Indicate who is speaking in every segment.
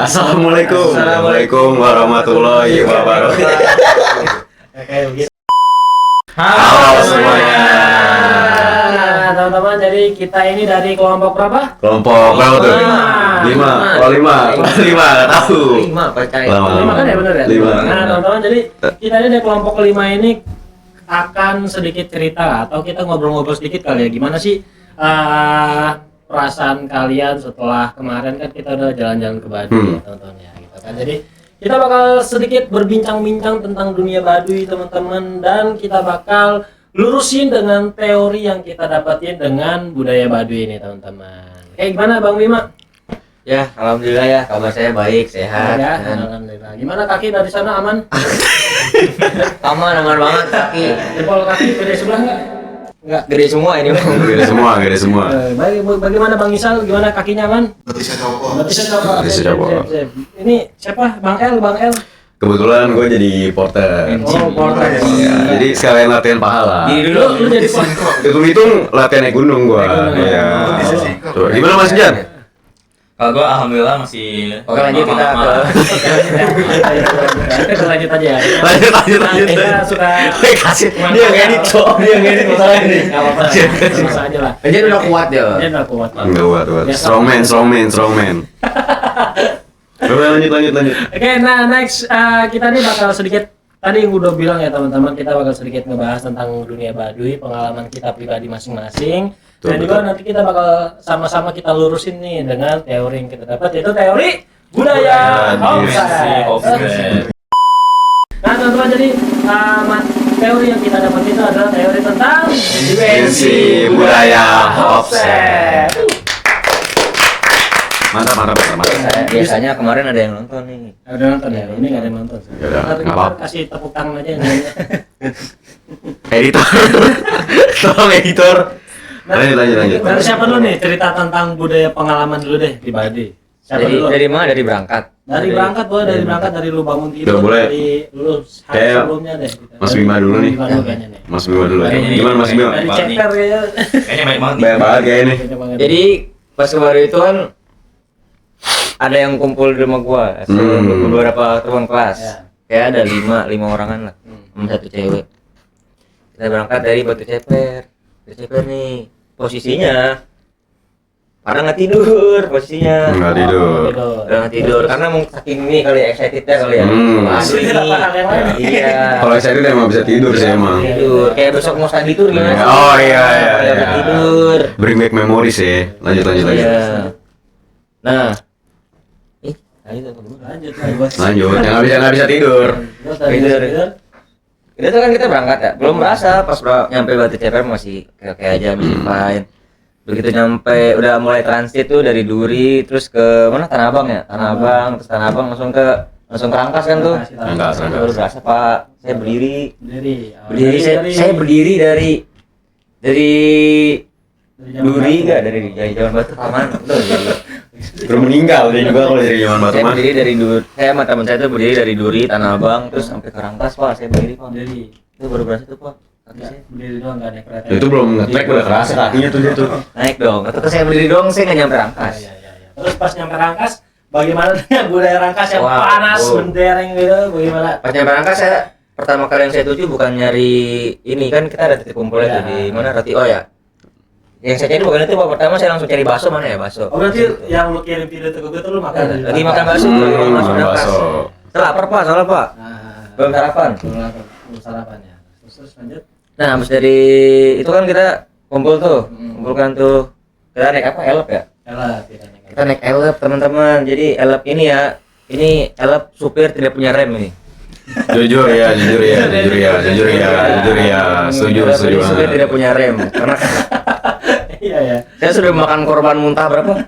Speaker 1: Assalamualaikum warahmatullahi wabarakatuh. Halo semuanya.
Speaker 2: Nah, teman-teman, jadi kita ini dari kelompok berapa?
Speaker 1: Kelompok berapa tuh? 5. Oh 5. 5 enggak tahu.
Speaker 3: 5 percaya.
Speaker 2: 5 kan ya, benar ya?
Speaker 1: 5.
Speaker 2: Nah, teman-teman, jadi kita ini dari kelompok 5 ini akan sedikit cerita atau kita ngobrol-ngobrol sedikit kali ya. Gimana sih perasaan kalian setelah kemarin kan kita udah jalan-jalan ke Baduy ya, teman-teman ya, gitu kan. Jadi kita bakal sedikit berbincang-bincang tentang dunia Baduy, teman-teman, dan kita bakal lurusin dengan teori yang kita dapatin dengan budaya Baduy ini, teman-teman. Kayak gimana Bang Bima?
Speaker 3: Ya, alhamdulillah ya, kabar saya baik, sehat.
Speaker 2: Ya, alhamdulillah. Gimana kaki dari sana, aman?
Speaker 3: Aman banget kaki.
Speaker 2: Jempol kaki gede sebelah nggak?
Speaker 3: Enggak, gede semua ini, Bang.
Speaker 1: Gede semua.
Speaker 2: Bagaimana Bang Isal? Gimana kakinya aman?
Speaker 4: Betisnya copot.
Speaker 1: Betisnya copot.
Speaker 2: Sip. Ini siapa? Bang El.
Speaker 1: Kebetulan gue jadi porter.
Speaker 2: Oh, porter.
Speaker 1: Ya, jadi sekalian latihan pahala.
Speaker 3: Jadi
Speaker 2: Lu jadi porter.
Speaker 1: Hitung-hitung latihan naik gunung gua. Iya. Coba gimana Mas Jan?
Speaker 5: Kalau gue alhamdulillah masih.
Speaker 3: Oke, lanjut kita ke
Speaker 2: Kita lanjut aja.
Speaker 1: Lanjut.
Speaker 2: Kita suka
Speaker 1: Kasih dia ngedit kok. Dia ngedit masalah ini.
Speaker 2: nggak apa-apa. Bisa aja lah.
Speaker 3: Dia udah kuat ya.
Speaker 2: Dia udah kuat.
Speaker 1: Enggak kuat. Strongman. Coba lanjut.
Speaker 2: Oke, nah next kita nih bakal sedikit tadi yang udah bilang ya teman-teman, kita bakal sedikit ngebahas tentang dunia Baduy, pengalaman kita pribadi masing-masing. Dan juga nanti kita bakal sama-sama kita lurusin nih dengan teori yang kita dapat, yaitu teori budaya offset. Nah teman-teman, jadi teori yang kita dapat itu adalah teori tentang
Speaker 1: dimensi budaya offset. Mantap.
Speaker 3: Biasanya kemarin ada yang nonton nih.
Speaker 2: Ada nonton ya? Ini nggak ada yang nonton.
Speaker 1: Yaudah,
Speaker 2: Ntar
Speaker 1: nggak
Speaker 2: kita
Speaker 1: apa-apa.
Speaker 2: kasih tepuk tangan aja nanya.
Speaker 1: Editor. Tolong editor. Lanjut.
Speaker 2: Dari siapa dulu nih cerita tentang budaya pengalaman dulu deh di Baduy? Siapa dulu?
Speaker 3: Dari mana? Dari berangkat.
Speaker 2: Dari berangkat dari lu bangun tidur,
Speaker 1: Udah, boleh.
Speaker 2: dari lu hari
Speaker 1: Kayak
Speaker 2: sebelumnya deh.
Speaker 1: Mas Bima dulu nih.
Speaker 2: Kayaknya nih.
Speaker 1: Mas Bima dulu.
Speaker 5: Kayaknya
Speaker 1: Gimana Mas Bima?
Speaker 2: Dari
Speaker 5: Bang,
Speaker 2: ceper kayaknya.
Speaker 5: Kayaknya baik banget.
Speaker 1: Banyak banget kayak ini.
Speaker 3: Jadi pas kemarin itu kan ada yang kumpul di rumah gua, beberapa teman kelas.
Speaker 2: Ya.
Speaker 3: Kayak ada 5 orangan lah, sama 1 cewek. Kita berangkat dari Batu Ceper nih. Posisinya pada nggak tidur posisinya.
Speaker 1: Nggak tidur.
Speaker 3: Udah nggak tidur karena mungkin saking ini kali excitednya kali ya.
Speaker 2: Asli
Speaker 3: Asli
Speaker 2: apa hal yang lain?
Speaker 3: Iya.
Speaker 1: Kalau saya itu emang bisa tidur sih emang.
Speaker 3: Tidur. Kayak besok mau study tour gimana? sih?
Speaker 1: Oh iya.
Speaker 3: Udah tidur.
Speaker 1: Bring back memories ya. Lanjut.
Speaker 3: Iya. Nah.
Speaker 1: Lanjut. Yang nggak bisa tidur.
Speaker 3: Tidur. Itu kan kita berangkat ya, belum merasa pas nyampe Batu Ceper masih kayak aja masih fine. Begitu nyampe udah mulai transit tuh dari Duri terus ke mana Tanah Abang ya, terus Tanah Abang langsung ke Rangkas kan tuh.
Speaker 1: Rangkas.
Speaker 3: Baru berasa Pak, saya berdiri
Speaker 2: Saya
Speaker 3: berdiri dari Duri enggak dari Jalan Batu Taman betul.
Speaker 1: Belum meninggal dia juga kalau dari zaman Batu
Speaker 3: Saya
Speaker 1: Mas.
Speaker 3: berdiri dari Duri, saya sama teman saya tuh berdiri dari Duri Tanah Abang terus sampai ke Rangkas Pak, saya berdiri Pak. Itu baru berasa tuh Pak. Kaki saya
Speaker 2: berdiri doang nggak ada kereta.
Speaker 1: Itu belum nge-track udah kerasa kakinya tuh dia tuh.
Speaker 3: naik dong. Atau saya berdiri dong, saya nggak nyampe Rangkas.
Speaker 2: Iya. Terus pas nyampe Rangkas, bagaimana dengan budaya Rangkas yang
Speaker 3: Wah,
Speaker 2: panas,
Speaker 3: wow.
Speaker 2: mentereng gitu? Bagaimana?
Speaker 3: Pas nyampe Rangkas saya pertama kali yang saya tuju bukan nyari ini kan kita ada titik kumpulnya tuh di mana Roti O ya. Yang saya cari bukan itu Pak, pertama saya langsung cari bakso mana ya bakso.
Speaker 2: Oh berarti yang lu kirim video ke gue tuh lu makan?
Speaker 3: Lagi makan bakso, Rangkas. Saya lapar Pak, soalnya Pak. Belum sarapan.
Speaker 2: Belum sarapan ya. Terus lanjut.
Speaker 3: Nah, habis dari itu kan kita kumpulkan tuh. Kita naik apa? Elep ya? Kita naik elep teman-teman. Jadi elep ini ya, ini elep supir tidak punya rem ini.
Speaker 1: Jujur ya. Setuju.
Speaker 3: Supir tidak punya rem. Karena
Speaker 2: Iya.
Speaker 3: saya sudah makan korban muntah berapa?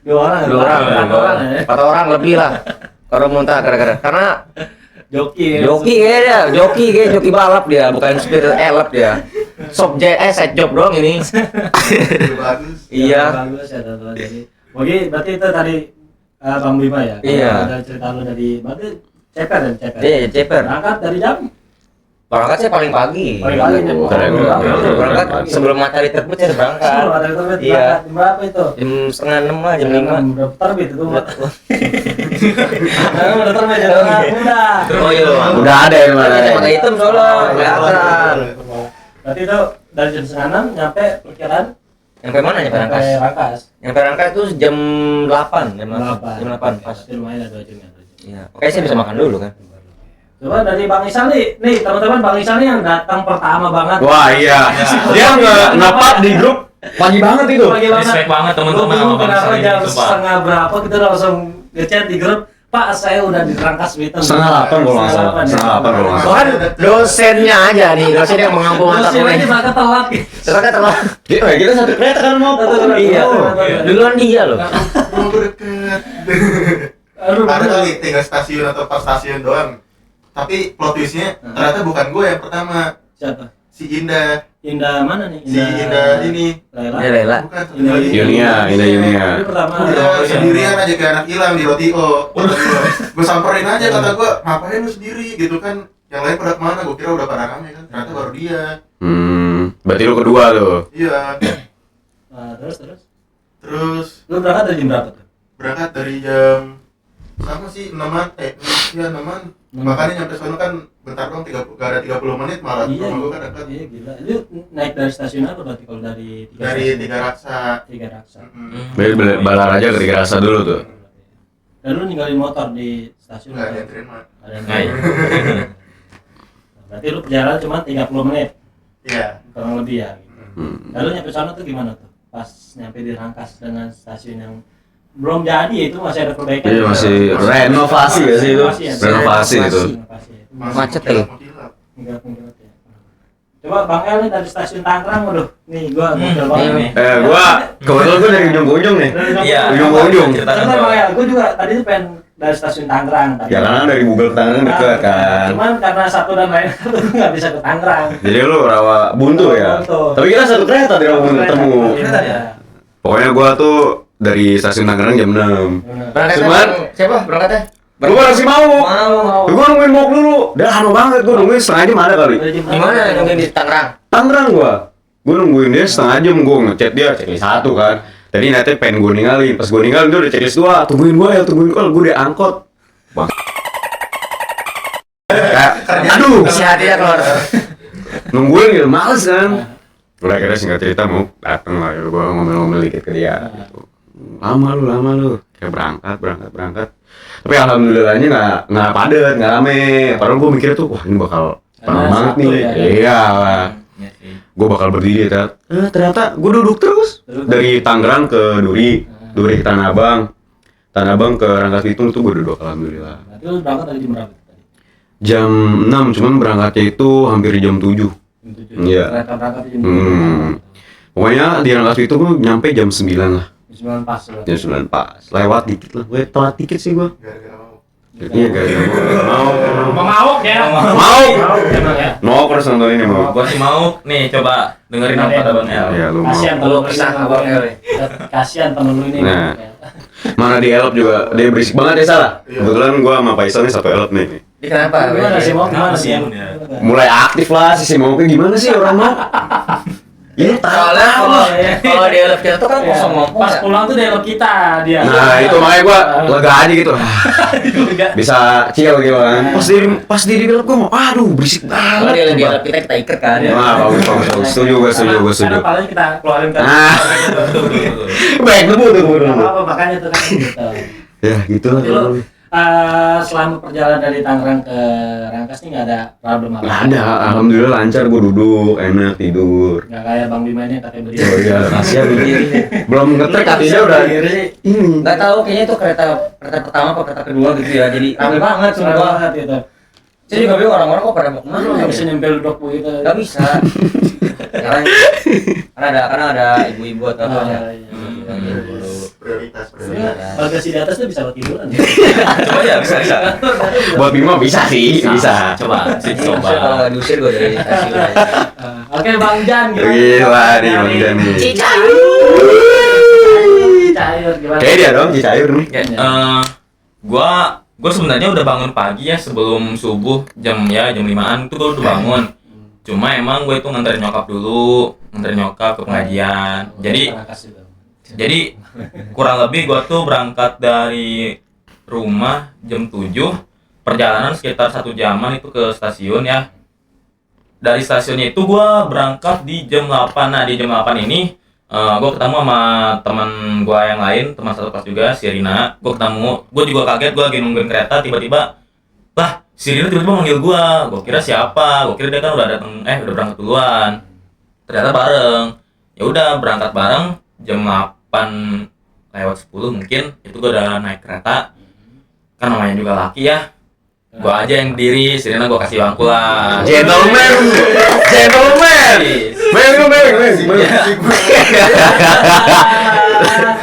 Speaker 2: 2 orang.
Speaker 3: 2 orang.
Speaker 2: 4 orang ya.
Speaker 3: 4 orang lebih lah. Korban muntah karena
Speaker 2: Joki
Speaker 3: joki balap dia, bukan supir elep dia. Set job doang ini.
Speaker 4: Bagus.
Speaker 3: Iya.
Speaker 2: Bagus ya teman-teman. Jadi, berarti itu tadi Bang Bima ya?
Speaker 3: Iya.
Speaker 2: Dari cerita lu dari berarti Ceper.
Speaker 3: Iya, Ceper.
Speaker 2: Berangkat dari jam
Speaker 3: Berangkat saya paling pagi.
Speaker 2: Paling pagi jam
Speaker 3: Berangkat sebelum matahari terbit saya berangkat.
Speaker 2: Sebelum matahari terbit.
Speaker 3: Iya.
Speaker 2: Jam berapa itu?
Speaker 3: Jam setengah 6 lah, jam 5.
Speaker 2: Berapa terbit itu? Motor meja udah.
Speaker 3: Oh iya.
Speaker 1: Udah ada yang mana?
Speaker 3: Kacamata hitam soalnya kelihatan.
Speaker 2: Berarti itu dari jam 5:30 nyampe perkiraan
Speaker 3: Nyampe mana nyampe Rangkas?
Speaker 2: sampai Rangkas.
Speaker 3: Nyampe Rangkas itu jam 8, jam 8 pas.
Speaker 2: Pasti lumayan ada 2 jam ya.
Speaker 3: Iya. Oke, saya bisa makan dulu kan.
Speaker 2: Coba dari Bang Isal nih teman-teman, Bang Isal nih yang datang pertama banget.
Speaker 1: Wah iya, dia ngepat di grup pagi banget itu.
Speaker 2: Pagi
Speaker 5: Respect banget teman-teman
Speaker 2: Gua bingung
Speaker 5: sama Bang
Speaker 2: kenapa
Speaker 5: Isal ini,
Speaker 2: jam
Speaker 5: sumpah.
Speaker 2: 7:30 kita langsung ngechat di grup, Pak saya udah di Rangkas Bitung.
Speaker 1: 7:30 kalau nggak salah. 7:30 kalau nggak salah.
Speaker 6: Bahkan dosennya aja nih, dosen yang mengampu antar
Speaker 2: Terus ini
Speaker 6: pemain.
Speaker 2: bakal telat gitu.
Speaker 6: Ternyata telah.
Speaker 1: Kita satu kereta kan mau.
Speaker 6: Iya.
Speaker 5: Iya.
Speaker 6: Duluan dia loh.
Speaker 4: Rumah gue deket.
Speaker 2: Aduh,
Speaker 4: Ada
Speaker 2: bener.
Speaker 4: kali tinggal stasiun atau pas stasiun doang. Tapi plot twistnya ternyata bukan gue yang pertama.
Speaker 2: Siapa?
Speaker 4: Si Indah.
Speaker 2: Indah mana nih?
Speaker 4: Si Indah ini.
Speaker 2: Layla.
Speaker 6: Ini Lela.
Speaker 4: Bukan.
Speaker 2: Indah
Speaker 1: Yunia, Indah Yunia.
Speaker 2: Ini pertama.
Speaker 4: Udah sendirian aja kayak anak hilang di Rotio. Gue samperin aja kata gue, ngapain lu sendiri gitu kan? Yang lain pada kemana? Gue kira udah pada rame kan. Ternyata baru dia.
Speaker 1: Berarti lu kedua tuh.
Speaker 4: Iya.
Speaker 2: Nah, terus.
Speaker 4: Terus
Speaker 2: Lu berangkat dari jam berapa tuh?
Speaker 4: berangkat dari jam sama sih 6-an, iya 6-an. Makanya nyampe sono kan bentar dong, gak ada 30 menit malah.
Speaker 2: Iya,
Speaker 4: Rumah gue kan dekat.
Speaker 2: iya gila. Lu naik dari stasiun apa berarti kalau dari
Speaker 4: Dari Tiga Raksa.
Speaker 2: Tiga Raksa.
Speaker 1: Berarti Balaraja ke Tiga Rasa dulu tuh.
Speaker 2: Dan lu ninggalin motor di stasiun.
Speaker 4: Nggak
Speaker 2: atau-
Speaker 4: ada yang terima.
Speaker 2: Ada yang
Speaker 5: Nah, iya.
Speaker 2: Berarti lu perjalanan cuma 30 menit
Speaker 4: Iya.
Speaker 2: kurang lebih ya. Gitu. Lalu nyampe sana tuh gimana tuh? Pas nyampe di Rangkas dengan stasiun yang belum jadi ya, itu masih ada perbaikan.
Speaker 1: Iya, masih renovasi ya sih itu. Renovasi itu.
Speaker 2: Renovasi ya.
Speaker 6: Macet ya?
Speaker 4: Mengkilap-mengkilap.
Speaker 2: Mengkilap-mengkilap ya. Coba Bang El nih dari stasiun Tangerang, waduh. Nih gua gokil banget
Speaker 3: Iya,
Speaker 2: nih.
Speaker 1: Gua kebetulan gua dari ujung ke ujung nih.
Speaker 5: Iya.
Speaker 1: Ujung ke ujung.
Speaker 5: Ceritakan
Speaker 2: Sebentar
Speaker 5: Bang.
Speaker 2: Bang El, gua juga tadi tuh pengen dari stasiun Tangerang tadi.
Speaker 1: Ya karena dari Google ke Tangerang deket kan.
Speaker 2: Cuman karena satu dan lain satu nggak bisa ke Tangerang.
Speaker 1: Jadi lu rawa buntu ya.
Speaker 2: Buntu.
Speaker 1: Tapi kita satu kereta di rawa buntu ketemu.
Speaker 2: Iya.
Speaker 1: Pokoknya gua tuh dari stasiun Tangerang jam 6.
Speaker 6: Berangkatnya
Speaker 1: Cuman
Speaker 6: siapa berangkatnya?
Speaker 1: gua masih mau.
Speaker 6: Mau.
Speaker 1: Gua nungguin mau dulu. Udah lama banget gua nungguin setengah jam ada kali.
Speaker 6: Di mana nungguin di Tangerang?
Speaker 1: Tangerang gua nungguin dia setengah jam, gua ngechat dia checklist 1 kan. Tadi nanti pengen gua ninggalin, pas gua ninggalin dia udah checklist 2, tungguin gua gua udah angkot. Bang. Kayak, aduh,
Speaker 6: Isi hatinya keluar.
Speaker 1: nungguin gitu, males kan. Udah akhirnya singkat cerita mau dateng lah, ya gua ngomel-ngomel dikit ke dia gitu. Lama lu, kayak berangkat. Tapi alhamdulillahnya nggak padat, nggak rame. Padahal gua mikirnya tuh, wah ini bakal penuh
Speaker 2: Karena
Speaker 1: banget
Speaker 2: Sabtu
Speaker 1: nih.
Speaker 2: ya.
Speaker 1: Iya lah.
Speaker 5: Iya sih.
Speaker 1: Gue bakal berdiri ternyata gue duduk terus dari Tangerang ke Duri ke Tanah Abang ke Rangkas Bitung tuh gue duduk alhamdulillah
Speaker 2: Berarti lu berangkat dari jam berapa tadi?
Speaker 1: jam 6 cuman berangkatnya itu hampir jam 7
Speaker 2: Jam 7.
Speaker 1: Iya.
Speaker 2: Kereta berangkat jam 7.
Speaker 1: Pokoknya di Rangkas Bitung gue nyampe jam 9 lah
Speaker 2: Jam 9 pas lu.
Speaker 1: jam 9 pas lewat dikit lah gue telat dikit sih gue
Speaker 4: Gara-gara mau.
Speaker 1: iya gara-gara mau
Speaker 2: Memauk ya.
Speaker 1: Mau.
Speaker 2: Emang ya.
Speaker 1: mau terus nonton ini mau
Speaker 5: Gua sih mau nih coba dengerin apa kata Bang El.
Speaker 1: ya lu mau
Speaker 2: Kasihan
Speaker 6: Lu
Speaker 2: temen
Speaker 6: kesah
Speaker 2: ini,
Speaker 6: Abang El.
Speaker 3: Kasihan
Speaker 2: temen lu ini.
Speaker 1: Nah. mana di elop juga dia berisik banget ya salah kebetulan gue sama Faisal nih satu elop nih
Speaker 6: Di kenapa?
Speaker 2: Gimana sih mau gimana sih?
Speaker 5: Kenapa sih, ya?
Speaker 1: mulai aktif lah si Simongke gimana sih orang mau ini
Speaker 6: Soalnya kalau di elef kita tuh kan
Speaker 2: Ya,
Speaker 6: kosong ngomong.
Speaker 2: pas pulang tuh dialog kita dia.
Speaker 1: nah itu makanya gua lega aja gitu bisa chill gitu kan pas di elop gua mau aduh berisik
Speaker 6: Kalau
Speaker 1: banget
Speaker 6: di elef kita ikat kan.
Speaker 1: wah bagus setuju gua setuju
Speaker 2: Karena paling kita keluarin kan.
Speaker 1: nah
Speaker 5: Betul, betul, betul.
Speaker 1: baik debu tuh gua
Speaker 2: Nggak
Speaker 1: dulu
Speaker 2: apa-apa makanya itu kan gitu.
Speaker 1: ya gitu lah
Speaker 2: Jadi lu selama perjalanan dari Tangerang ke Rangkas nih nggak ada problem apa?
Speaker 1: nggak ada alhamdulillah lancar gua duduk enak tidur
Speaker 2: Nggak kayak Bang Bima ini katanya berdiri.
Speaker 1: oh iya kasihan belum ngetrek kakinya udah ini
Speaker 6: Nggak tahu kayaknya itu kereta pertama apa kereta kedua gitu ya. Jadi rame banget
Speaker 2: Sudah
Speaker 6: semua.
Speaker 2: banget gitu.
Speaker 6: Saya juga bingung orang-orang kok pada mau
Speaker 2: Lu
Speaker 6: kemana
Speaker 2: nggak
Speaker 6: ya?
Speaker 2: bisa nyempil dok begitu.
Speaker 6: Nggak bisa. karena ada ibu-ibu atau apa ya.
Speaker 4: Prioritas.
Speaker 2: Bagasi di atas tuh bisa buat tiduran.
Speaker 5: Coba ya bisa.
Speaker 1: buat Bima bisa sih bisa
Speaker 5: Coba, sih
Speaker 6: Kalau
Speaker 5: coba.
Speaker 6: nggak diusir gue dari stasiun aja.
Speaker 2: Oke Bang Jan gimana?
Speaker 1: gila nih Bang Jan nih
Speaker 2: Cair gimana?
Speaker 1: kayak dia dong Cicair nih
Speaker 5: Kayak, gua sebenarnya udah bangun pagi ya sebelum subuh jam 5-an tuh gua udah bangun. Cuma emang gue itu nganterin nyokap ke pengajian. Jadi kurang lebih gua tuh berangkat dari rumah jam 7, perjalanan sekitar 1 jaman itu ke stasiun ya. Dari stasiunnya itu gue berangkat di jam 8. Nah di jam 8 ini gue ketemu sama teman gue yang lain, teman satu kelas juga, si Rina. Gue ketemu, gue juga kaget, gue lagi nungguin kereta, tiba-tiba lah si Rina tiba-tiba manggil gue. Gue kira siapa, gue kira dia kan udah datang, udah berangkat duluan. Ternyata bareng. Ya udah berangkat bareng jam 8:10 mungkin. Itu gue udah naik kereta. Kan namanya juga laki ya. Gua aja yang diri, si Rina gua kasih bangku lah.
Speaker 1: Gentleman.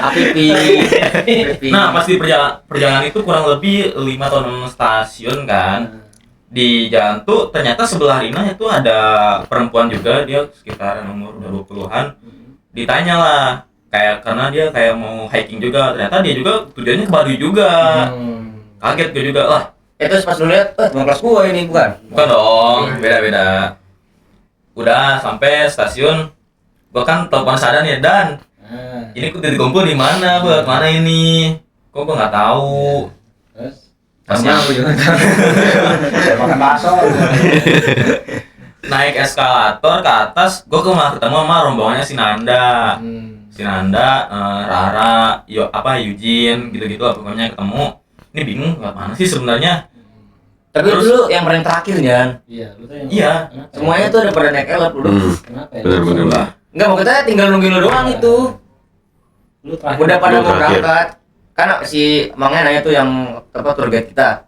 Speaker 3: Happy.
Speaker 5: Nah, pas di perjalanan itu kurang lebih 5 atau 6 stasiun kan. Di jalan tuh ternyata sebelah Rina itu ada perempuan juga, dia sekitar umur udah 20-an. Ditanya lah, kayak karena dia kayak mau hiking juga. Ternyata dia juga tujuannya ke Baduy juga. Kaget gue juga lah.
Speaker 3: Terus pas lu lihat, teman kelas gua ini bukan?
Speaker 5: Bukan dong, beda-beda. Udah sampai stasiun, gua kan telepon Sadan ya, Dan. Ini ku titik kumpul di mana, buat mana ini? Kok gua nggak tahu.
Speaker 2: Terus
Speaker 3: Sama aku juga tahu.
Speaker 2: makan bakso.
Speaker 5: Naik eskalator ke atas, gua malah ketemu sama rombongannya si Nanda. Si Nanda, Rara, Eugene, gitu-gitu lah pokoknya ketemu. Ini bingung mana sih sebenarnya.
Speaker 3: Tapi dulu yang paling terakhir Jan.
Speaker 2: Iya, lu tuh yang
Speaker 5: Iya.
Speaker 3: Semuanya tuh udah pada naik elep dulu.
Speaker 2: Kenapa ya?
Speaker 1: Bener lah.
Speaker 3: Enggak, mau kita tinggal nungguin lu doang itu.
Speaker 2: Lu terakhir.
Speaker 3: Udah pada
Speaker 1: Lu
Speaker 3: mau
Speaker 1: terakhir.
Speaker 3: berangkat. Karena si Mangnya nanya tuh yang tour guide kita.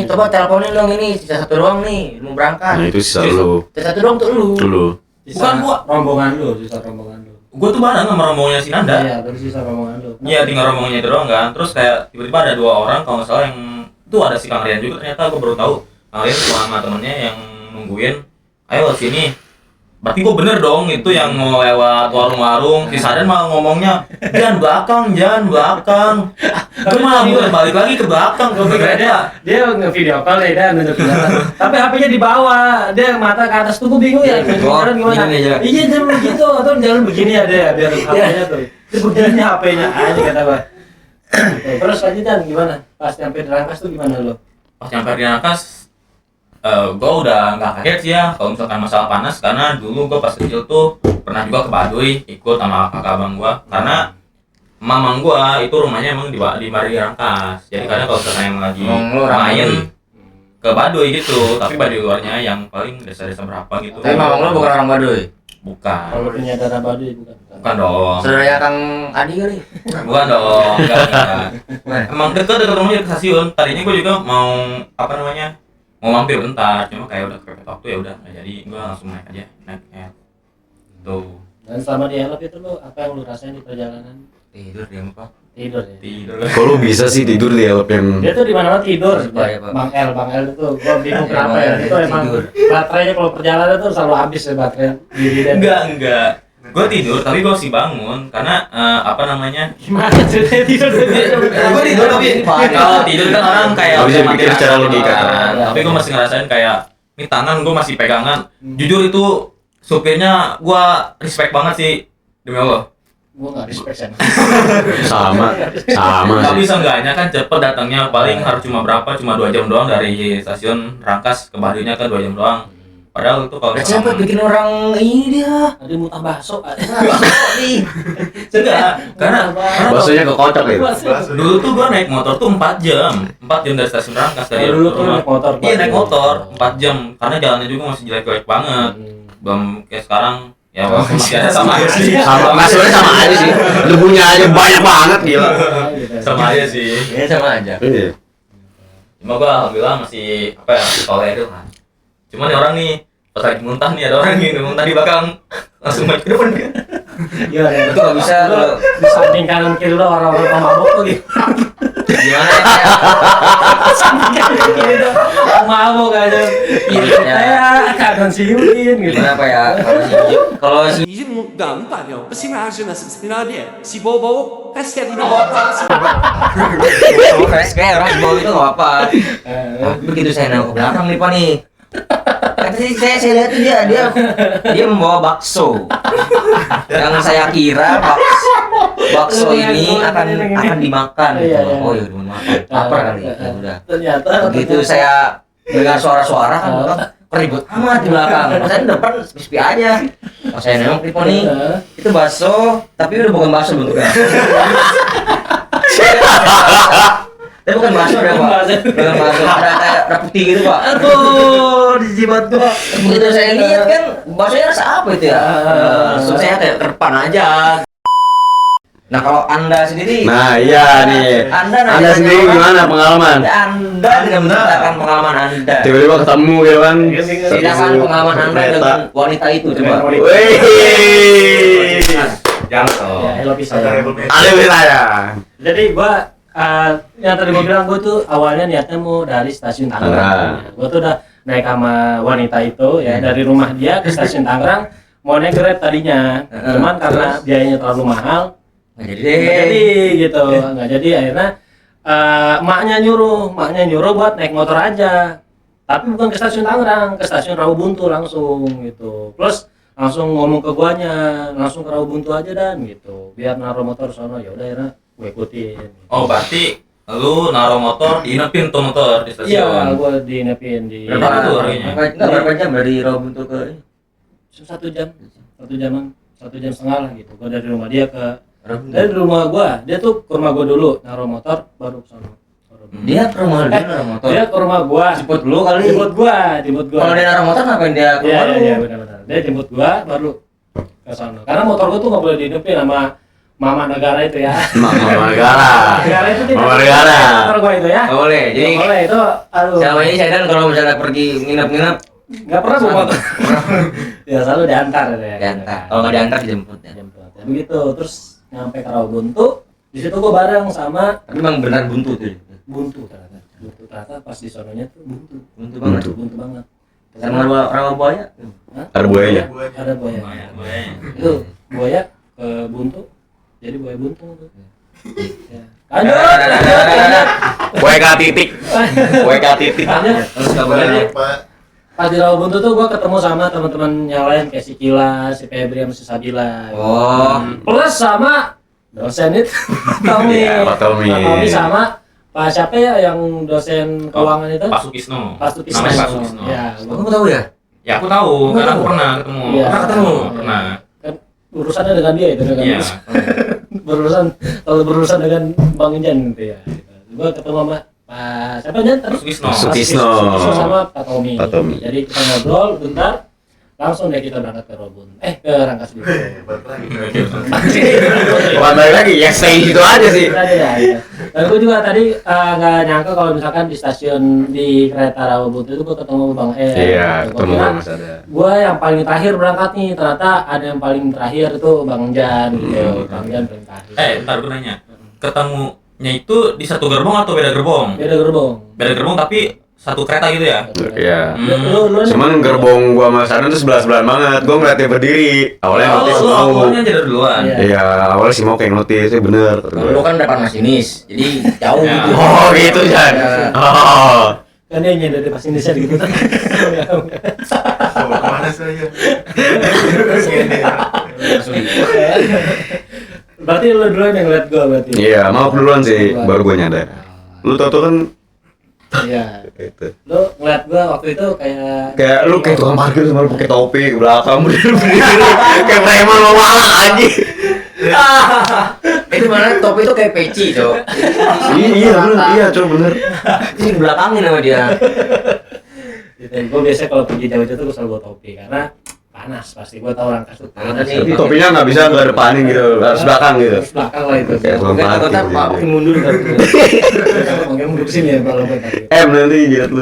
Speaker 3: Coba teleponin dong ini sisa satu doang nih mau berangkat.
Speaker 1: Nah itu sisa lu.
Speaker 3: Sisa satu doang tuh lu.
Speaker 1: Dulu.
Speaker 5: Bukan gua.
Speaker 2: Rombongan lu, sisa rombongan lu.
Speaker 5: Gua tuh bareng sama rombongannya si Nanda.
Speaker 2: Iya, terus sisa rombongan lu.
Speaker 5: Iya, tinggal rombongannya itu doang kan. Terus kayak tiba-tiba ada 2 orang kalau nggak salah yang itu ada si Kang Rian juga, ternyata gue baru tahu Kang Rian sama temennya yang nungguin. Ayo sini. Berarti gue bener dong itu yang mau lewat warung-warung. Si Sadan malah ngomongnya, jangan belakang. Tapi malah gue balik lagi ke belakang ke kereta.
Speaker 2: Dia nge-video call ya, dia nunjuk kelihatan. Tapi HP-nya di bawah, dia mata ke atas tuh gue bingung ya. Jalan gimana?
Speaker 3: gini aja.
Speaker 2: Iya, jalan begitu atau jalan begini ya dia biar HP-nya tuh. Dia begini HP-nya aja kata gua. Terus lanjutan gimana? Pas nyampe di Rangkas tuh gimana lo?
Speaker 5: Pas nyampe di Rangkas, gue udah nggak kaget sih ya kalau misalkan masalah panas, karena dulu gue pas kecil tuh pernah juga ke Baduy ikut sama kakak abang gue, karena mamang gue itu rumahnya emang di Mari Rangkas. Jadi kadang kalau misalkan yang lagi
Speaker 3: Lu orang
Speaker 5: main
Speaker 3: Baduy.
Speaker 5: ke Baduy gitu, tapi Baduy luarnya yang paling desa-desa berapa gitu.
Speaker 3: Tapi mamang lu bukan orang Baduy.
Speaker 5: Bukan.
Speaker 2: Kalau punya dana Baduy bukan.
Speaker 5: Bukan dong.
Speaker 3: Saudaranya Kang Adi kali.
Speaker 5: Bukan dong. Enggak. Emang dekat rumahnya ke stasiun. Tadinya gue juga mau mau mampir bentar, cuma kayak udah kepepet waktu ya udah nggak jadi, gue langsung naik aja, tuh.
Speaker 2: Dan selama di elop itu lo apa yang lo rasain di perjalanan?
Speaker 3: Tidur dia Pak.
Speaker 2: Tidur ya.
Speaker 5: Tidur.
Speaker 1: Kok lu bisa sih tidur di elop yang
Speaker 2: Dia tuh di mana-mana tidur.
Speaker 3: Supaya, Pak.
Speaker 2: Bang El itu gua bingung
Speaker 3: Ya,
Speaker 2: kenapa
Speaker 3: Bang
Speaker 2: ya.
Speaker 3: El
Speaker 2: Itu emang
Speaker 3: tidur.
Speaker 2: baterainya kalau perjalanan tuh selalu habis ya baterai diri dan.
Speaker 5: Enggak. Gue tidur, tapi gue masih bangun karena
Speaker 2: Gimana ceritanya tidur?
Speaker 5: Gue tidur tapi kalau tidur kan orang kayak
Speaker 1: Nggak bisa
Speaker 5: udah
Speaker 1: dipikir
Speaker 5: mati
Speaker 1: secara
Speaker 5: rasa
Speaker 1: logika.
Speaker 5: kan. Tapi gue masih ngerasain kayak ini tangan gue masih pegangan. Jujur itu supirnya gue respect banget sih, demi Allah.
Speaker 2: Gua enggak respect sama.
Speaker 1: sama
Speaker 5: Tapi
Speaker 1: sih.
Speaker 5: seenggaknya kan cepet datangnya, paling harus cuma 2 jam doang dari stasiun Rangkas ke Baduynya kan 2 jam doang. Padahal itu kalau
Speaker 3: Siapa bikin orang ini dia?
Speaker 2: Tadi muntah bakso.
Speaker 3: Nih.
Speaker 5: enggak, karena
Speaker 1: Baksonya kekocok ya.
Speaker 5: dulu tuh gua naik motor tuh 4 jam dari stasiun Rangkas dari
Speaker 2: Dulu tuh
Speaker 5: rumah.
Speaker 2: naik motor.
Speaker 5: Iya naik motor 4 jam karena jalannya juga masih jelek-jelek banget. Belum kayak sekarang ya walaupun masih ada sama aja sih.
Speaker 1: Sama maksudnya sama aja sih. Debunya aja banyak banget gila.
Speaker 5: Sama aja sih.
Speaker 3: Ya sama aja.
Speaker 1: Iya.
Speaker 5: Cuma gua alhamdulillah masih tolerir lah. Cuman nih orang nih pas lagi muntah nih, ada orang nih muntah di belakang langsung maju ke depan dia.
Speaker 2: Iya,
Speaker 3: Itu nggak bisa kalau
Speaker 2: di samping kanan kiri lo orang-orang pemabok tuh gitu.
Speaker 3: gimana ya?
Speaker 2: Samping kanan kiri lo mabok aja. Iya, kayak kanan si Yudin gitu.
Speaker 3: Gimana apa ya? Kalau si
Speaker 7: 已经两百秒，不行还是那是哪点？细胞包还是你的娃娃？
Speaker 3: kalau fresh kayak orang di bawah itu nggak apa. Tapi begitu saya nengok ke belakang nih Pak nih. Kata saya lihat tuh dia membawa bakso. Yang saya kira bakso bakso ini akan dimakan gitu.
Speaker 2: Iya, iya.
Speaker 3: Oh ya udah makan. Lapar kali. Ya udah.
Speaker 2: Ternyata
Speaker 3: Begitu saya dengar suara-suara kan bilang, ribut amat di belakang. Saya di depan sepi aja. Pas saya nengok tipe nih, itu bakso, tapi udah bukan bakso bentuknya. Tapi bukan bakso ada pak, bukan bakso, ada putih gitu pak.
Speaker 2: aduh dijibat gua.
Speaker 3: Begitu saya lihat kan, baksonya rasa apa itu ya? Langsung saya kayak terpan aja. Nah kalau anda sendiri,
Speaker 1: Nah iya nih.
Speaker 3: Anda
Speaker 1: Sendiri gimana pengalaman?
Speaker 3: Anda tidak menceritakan pengalaman anda.
Speaker 1: Tiba-tiba ketemu gitu kan.
Speaker 3: Ceritakan pengalaman anda dengan wanita itu coba.
Speaker 1: Wih.
Speaker 5: Jatuh.
Speaker 2: Ya, hello pisah.
Speaker 1: Ada wilayah.
Speaker 2: Jadi gua yang tadi gua bilang gua tuh awalnya niatnya mau dari stasiun Tangerang. Gua tuh udah naik sama wanita itu ya dari rumah dia ke stasiun Tangerang mau naik Grab tadinya. Cuman karena biayanya terlalu mahal
Speaker 3: Nggak
Speaker 2: nggak jadi gitu. Nggak jadi akhirnya emaknya nyuruh buat naik motor aja. Tapi bukan ke stasiun Tangerang, ke stasiun Rawabuntu langsung gitu. Plus langsung ngomong ke guanya, langsung ke Rawabuntu aja dan gitu. Biar naruh motor sono ya udah akhirnya gue ikutin.
Speaker 5: Oh berarti lu naruh motor, diinepin tuh motor di
Speaker 2: Iya,
Speaker 5: stasiun.
Speaker 2: gue dinepin di
Speaker 5: Berapa tuh harganya?
Speaker 3: berapa jam dari Rawabuntu ke ini?
Speaker 2: 1 jam, 1 jam setengah lah gitu. Gue dari rumah dia ke
Speaker 3: Rawabuntu.
Speaker 2: dari rumah gua, dia tuh ke rumah gua dulu, naruh motor baru ke sono.
Speaker 3: Dia ke rumah lu naruh motor.
Speaker 2: Dia ke rumah gua.
Speaker 3: Jemput lu kali.
Speaker 2: Jemput gua.
Speaker 3: Kalau dia naruh motor ngapain dia ke
Speaker 2: Iya,
Speaker 3: rumah lu?
Speaker 2: iya, benar-benar. Dia jemput gua baru ke sono. Karena motor gua tuh nggak boleh dihidupin sama mama negara itu ya.
Speaker 1: Mama negara.
Speaker 2: Negara itu tidak.
Speaker 1: Mama negara.
Speaker 2: Motor gua itu ya.
Speaker 3: Nggak boleh. Jadi
Speaker 2: Nggak boleh itu. Aduh.
Speaker 3: selama ini saya dan kalau misalnya pergi nginep-nginep
Speaker 2: Nggak pernah bawa motor. Ya selalu diantar ya.
Speaker 3: diantar. Kalau nggak diantar dijemput ya.
Speaker 2: Jemput. Ya, begitu. Terus nyampe ke Rawabuntu. Di situ gua bareng sama
Speaker 3: Tapi memang benar buntu tuh.
Speaker 2: buntu ternyata. Buntu ternyata pas di sononya tuh buntu.
Speaker 3: Buntu banget.
Speaker 2: Buntu banget.
Speaker 3: Sama rawa buaya.
Speaker 1: Ada buayanya.
Speaker 2: Ada buaya.
Speaker 5: Buaya.
Speaker 2: Itu buaya ke buntu. Jadi buaya buntu tuh. Ya. Lanjut.
Speaker 1: WK titik. WK titik.
Speaker 3: Terus nggak boleh.
Speaker 2: Jadi, pas di Rawabuntu tuh gua ketemu sama teman-teman yang lain kayak si Kila, si Febri, sama si Sabila.
Speaker 3: Oh.
Speaker 2: Plus sama dosen itu Tommy.
Speaker 1: Iya, Pak Tommy.
Speaker 2: Pak Tommy sama Pak siapa ya yang dosen keuangan itu?
Speaker 5: Pak Sukisno.
Speaker 2: Pak Sukisno.
Speaker 5: Namanya Pak Sukisno.
Speaker 2: Ya,
Speaker 3: Kamu tahu ya?
Speaker 5: Ya aku tahu, karena aku pernah ketemu.
Speaker 2: Iya.
Speaker 5: Pernah ketemu, pernah.
Speaker 2: kan urusannya dengan dia itu dengan
Speaker 5: Iya.
Speaker 2: berurusan dengan Bang Jan gitu ya. Gua ketemu sama Pak siapa Jan tadi?
Speaker 5: Sukisno.
Speaker 2: Pak
Speaker 1: Sukisno.
Speaker 2: sama Pak Tommy.
Speaker 1: Pak Tommy.
Speaker 2: Jadi kita ngobrol bentar, langsung deh kita berangkat ke Rawabuntu. Ke Rangkas Bitung.
Speaker 1: Bukan balik lagi, ya stay situ aja sih.
Speaker 2: Itu aja ya. Gitu. Dan gue juga tadi nggak nyangka kalau misalkan di stasiun di kereta Rawabuntu itu gue ketemu Bang
Speaker 1: Iya,
Speaker 2: Gitu.
Speaker 1: ketemu
Speaker 2: Gua kira
Speaker 1: Mas Ada.
Speaker 2: gue yang paling terakhir berangkat nih, ternyata ada yang paling terakhir itu Bang Jan gitu. Bang Jan paling terakhir.
Speaker 5: Ntar gue nanya. Ketemunya itu di satu gerbong atau beda gerbong?
Speaker 2: Beda gerbong.
Speaker 5: Beda gerbong tapi satu kereta gitu ya?
Speaker 1: Iya.
Speaker 2: Lu
Speaker 1: Cuman gerbong gua sama Sadan tuh sebelah-sebelahan banget. Gua ngeliat dia berdiri. Awalnya notis
Speaker 5: lu
Speaker 1: mau.
Speaker 5: awalnya jadi duluan.
Speaker 2: Iya.
Speaker 1: Iya, awalnya sih mau kayak notis, bener.
Speaker 3: Kalau lu kan depan masinis, jadi jauh
Speaker 5: Ya.
Speaker 3: gitu.
Speaker 1: Oh gitu Jan. Oh.
Speaker 2: kan dia nyender di pas Indonesia gitu.
Speaker 4: Kemana saya?
Speaker 2: Berarti lu duluan yang liat gue berarti.
Speaker 1: Iya, maaf duluan sih, baru gua nyadar. Lu tau tuh kan
Speaker 2: Iya.
Speaker 1: itu.
Speaker 2: Lu ngeliat gue waktu itu kayak
Speaker 1: Lu kayak tukang parkir sama lu pakai topi ke belakang berdiri kayak preman mau malang anjing.
Speaker 3: Itu mana topi itu kayak peci, Cok.
Speaker 1: Iya, bener, iya, coba bener.
Speaker 3: Itu di belakangin sama dia.
Speaker 2: gitu. Gue biasanya kalau pergi jauh-jauh tuh gue selalu bawa topi karena panas pasti. Gue tau Rangkas tuh panas.
Speaker 3: Tapi
Speaker 1: Topinya nggak bisa nggak depanin gitu, harus belakang gitu.
Speaker 2: Terus belakang lah itu.
Speaker 1: Kayak tukang
Speaker 3: Kata
Speaker 1: parkir.
Speaker 3: Pak makin mundur kan.
Speaker 2: Mungkin mundur sini ya kalau gue tadi.
Speaker 1: Nanti jilat lu.